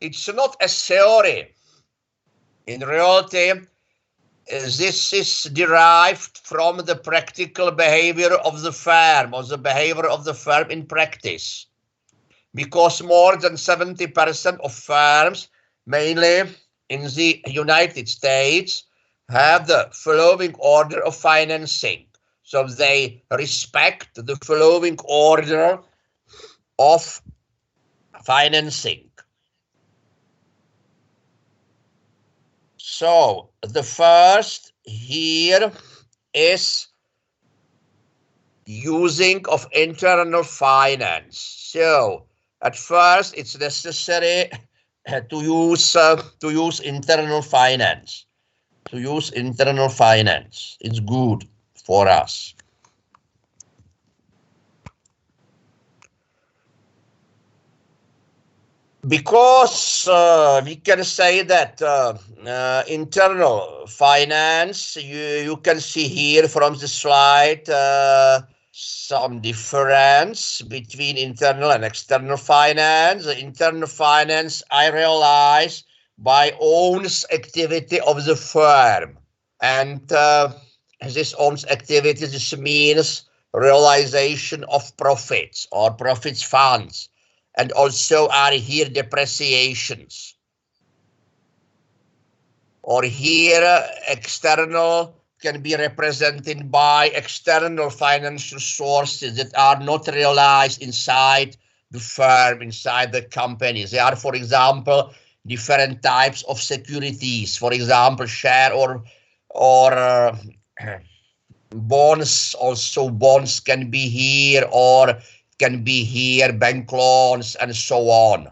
It's not a theory. In reality, this is derived from the practical behavior of the firm, or the behavior of the firm in practice, because more than 70% of firms, mainly in the United States, have the following order of financing. So they respect the following order of financing. So the first here is using of internal finance. So at first it's necessary to use internal finance. To use internal finance, it's good for us. Because we can say that internal finance, you can see here from the slide some difference between internal and external finance. The internal finance, I realize, by owns activity of the firm. And this owns activity, this means realization of profits or profits funds. And also are here depreciations. Or here external can be represented by external financial sources that are not realized inside the firm, inside the company. They are, for example, different types of securities, for example, share or bonds. Also bonds can be here, or can be here bank loans and so on.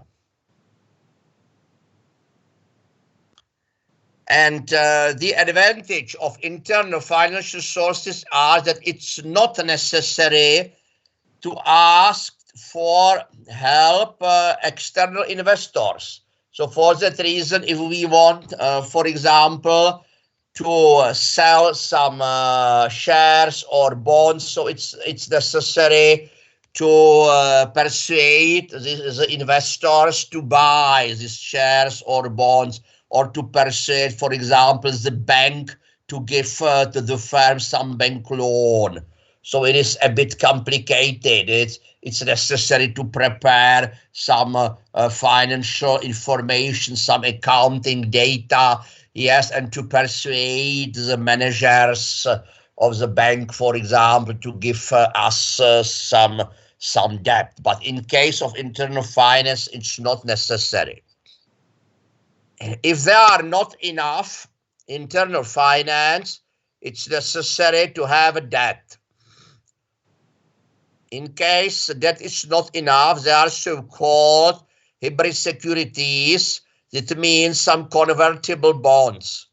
And the advantage of internal financial sources are that it's not necessary to ask for help external investors. So for that reason, if we want, for example, to sell some shares or bonds, so it's necessary to persuade the investors to buy these shares or bonds, or to persuade, for example, the bank to give to the firm some bank loan. So it is a bit complicated. It's necessary to prepare some financial information, some accounting data, yes, and to persuade the managers of the bank, for example, to give us some debt. But in case of internal finance, it's not necessary. If there are not enough internal finance, it's necessary to have a debt. In case that is not enough, there are so-called hybrid securities. That means some convertible bonds.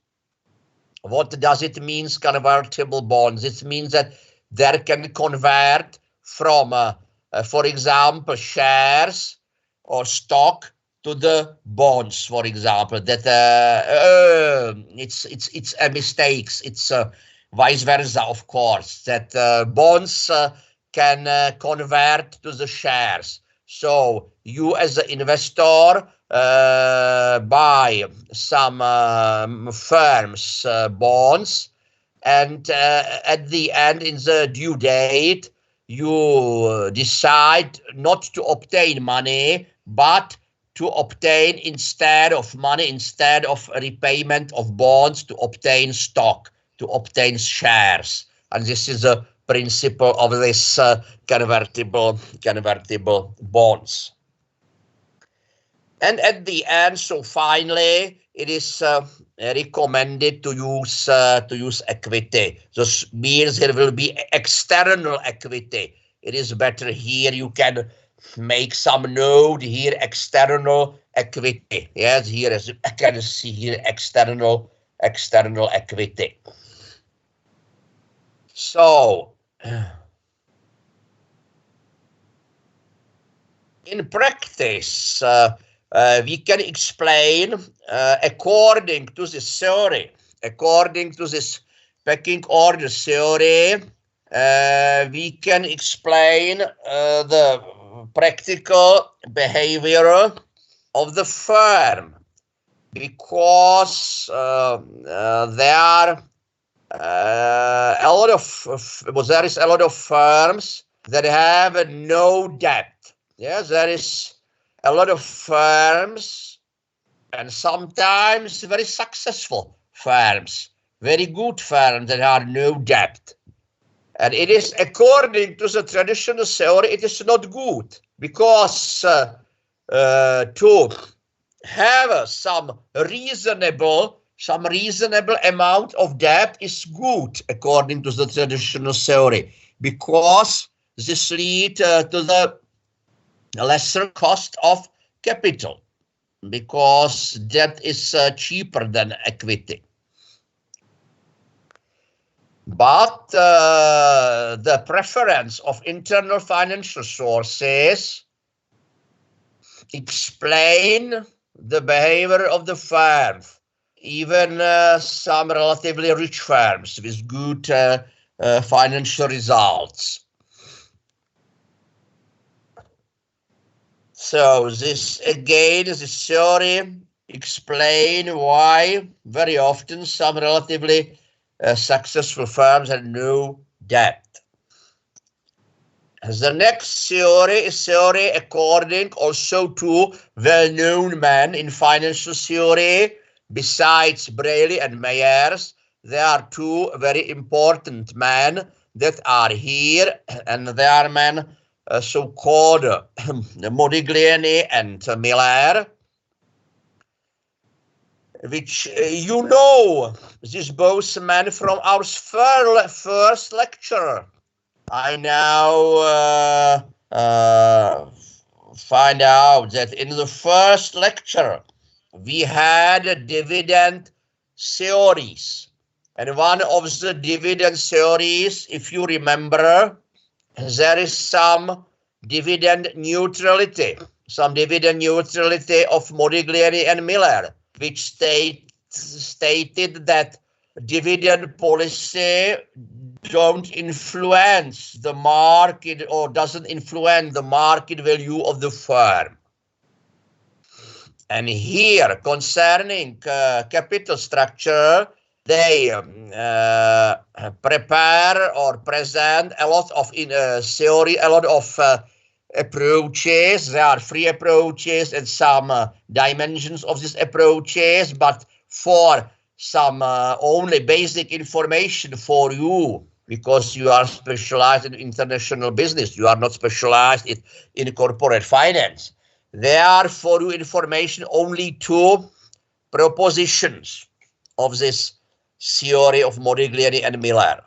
What does it mean, convertible bonds? It means that they can convert from, for example, shares or stock to the bonds, for example. That it's a mistake. It's vice versa, of course. That bonds can convert to the shares. So you as an investor buy some firms bonds, and at the end, in the due date, you decide not to obtain money, but to obtain instead of repayment of bonds, to obtain stock, to obtain shares. And this is a principle of this convertible bonds. And at the end, so finally, it is recommended to use equity. This means there will be external equity. It is better here. You can make some note here, external equity. Yes, here as you can see here, external equity. So in practice, we can explain according to this theory, according to this pecking order theory, we can explain the practical behavior of the firm, because there are there is a lot of firms that have no debt. Yes, there is a lot of firms, and sometimes very successful firms, very good firms that are no debt. And it is, according to the traditional theory, it is not good, because to have some reasonable amount of debt is good, according to the traditional theory, because this leads to the lesser cost of capital, because debt is cheaper than equity. But the preference of internal financial sources explain the behavior of the firm, even some relatively rich firms with good financial results. So this again, this theory explain why very often some relatively successful firms have no debt. The next theory is theory according also to well-known men in financial theory. Besides Braille and Mayers, there are two very important men that are here, and they are men so-called Modigliani and Miller, which you know, these both men from our first lecture. I now find out that in the first lecture we had dividend theories, and one of the dividend theories, if you remember, there is some dividend neutrality of Modigliani and Miller, which stated that dividend policy don't influence the market, or doesn't influence the market value of the firm. And here, concerning capital structure, they prepare or present a lot of theory, a lot of approaches. There are three approaches and some dimensions of these approaches, but for some only basic information for you, because you are specialized in international business, you are not specialized in corporate finance. There are for you information only two propositions of this theory of Modigliani and Miller.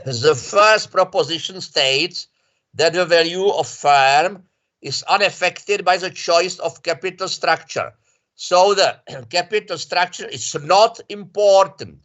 The first proposition states that the value of firm is unaffected by the choice of capital structure. So the capital structure is not important,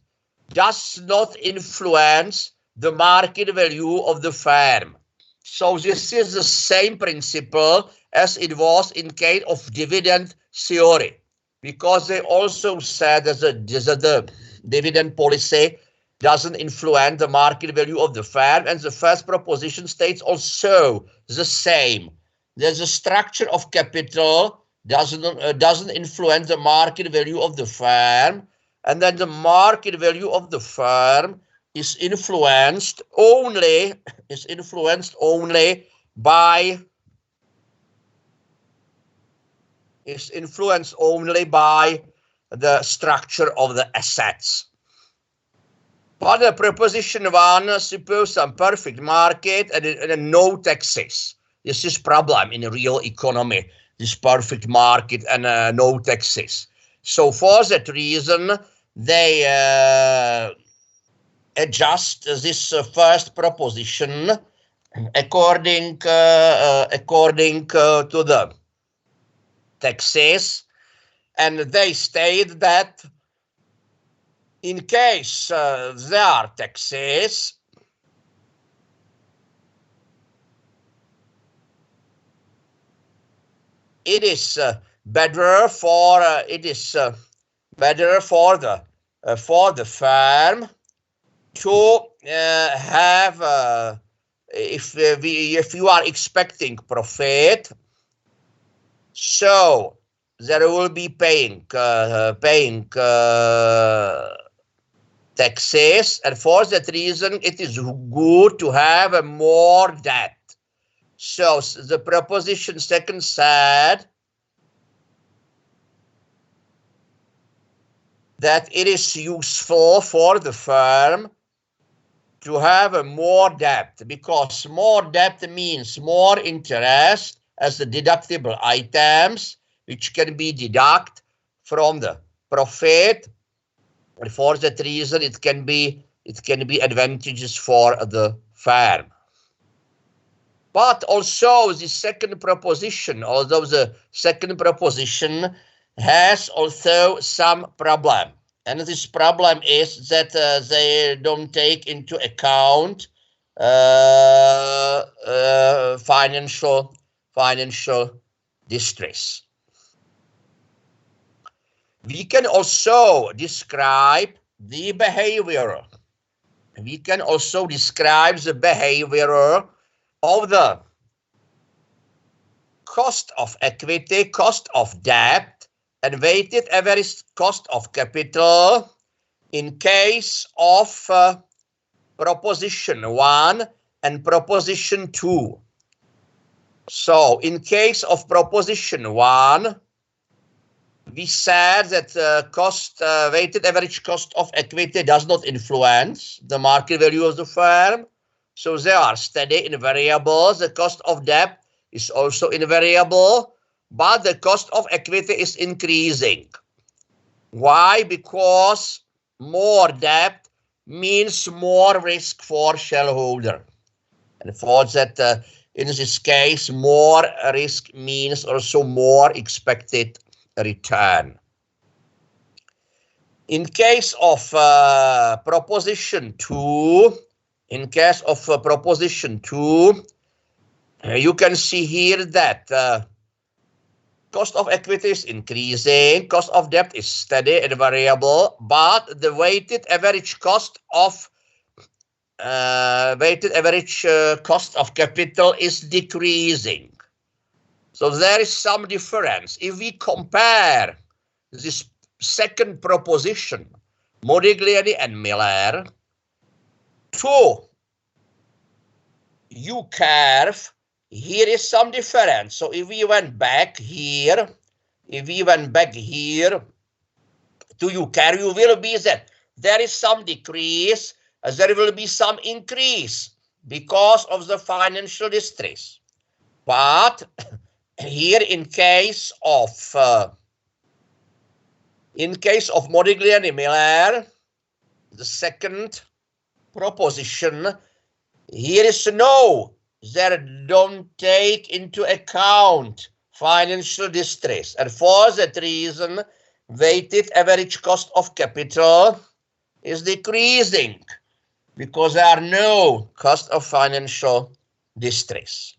does not influence the market value of the firm. So this is the same principle as it was in case of dividend theory, because they also said that the dividend policy doesn't influence the market value of the firm. And the first proposition states also the same. There's a structure of capital doesn't influence the market value of the firm, and then the market value of the firm is influenced only by the structure of the assets. But the proposition 1 suppose some perfect market and no taxes. This is problem in a real economy, this perfect market and no taxes. So for that reason, they adjust this first proposition according to the taxes, and they state that in case there are taxes, it is better for the firm to have if you are expecting profit, so there will be paying taxes, and for that reason it is good to have a more debt. So the proposition 2 said that it is useful for the firm to have a more debt, because more debt means more interest as the deductible items, which can be deducted from the profit. And for that reason, it can be advantageous for the firm. But also the second proposition, although the second proposition has also some problem. And this problem is that they don't take into account financial distress. We can also describe the behavior. We can also describe the behavior of the cost of equity, cost of debt, and weighted average cost of capital in case of proposition 1 and proposition 2. So in case of proposition 1, we said that weighted average cost of equity does not influence the market value of the firm. So they are steady, invariable. The cost of debt is also invariable, but the cost of equity is increasing. Why? Because more debt means more risk for shareholder. And for that, in this case, more risk means also more expected return. In case of proposition 2, you can see here that cost of equity is increasing, cost of debt is steady and variable, but the weighted average cost of capital is decreasing. So there is some difference. If we compare this second proposition, Modigliani and Miller, to U-curve, here is some difference. So if we went back here, to U-curve, you will be that there is some decrease, as there will be some increase because of the financial distress. But here in case of Modigliani Miller, the second proposition, here is no, they don't take into account financial distress, and for that reason weighted average cost of capital is decreasing because there are no cost of financial distress.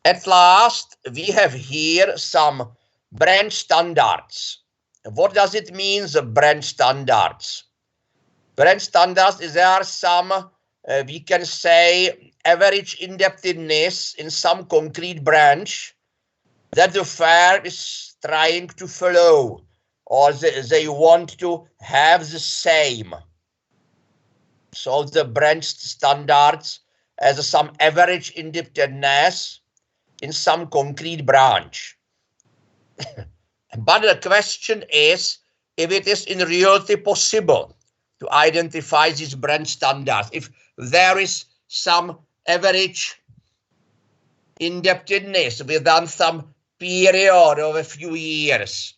At last, we have here some branch standards. what does it mean, the branch standards? Branch standards is there are some, we can say, average indebtedness in some concrete branch that the firm is trying to follow, or they want to have the same. So the branch standards as some average indebtedness in some concrete branch. But the question is if it is in reality possible to identify these branch standards, if there is some average indebtedness within some period of a few years.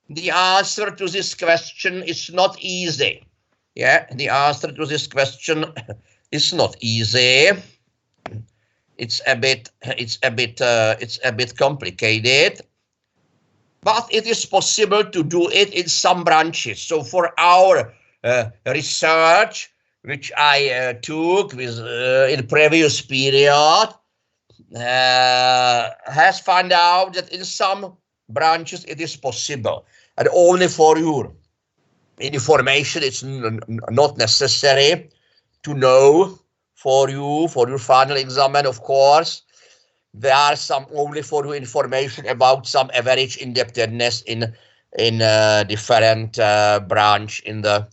The answer to this question is not easy. Yeah, the answer to this question is not easy. It's a bit complicated, but it is possible to do it in some branches. So for our research, which I took with in previous period, has found out that in some branches it is possible, and only for your information, it's not necessary to know for your final exam. Of course, there are some only for your information about some average indebtedness in different branch in the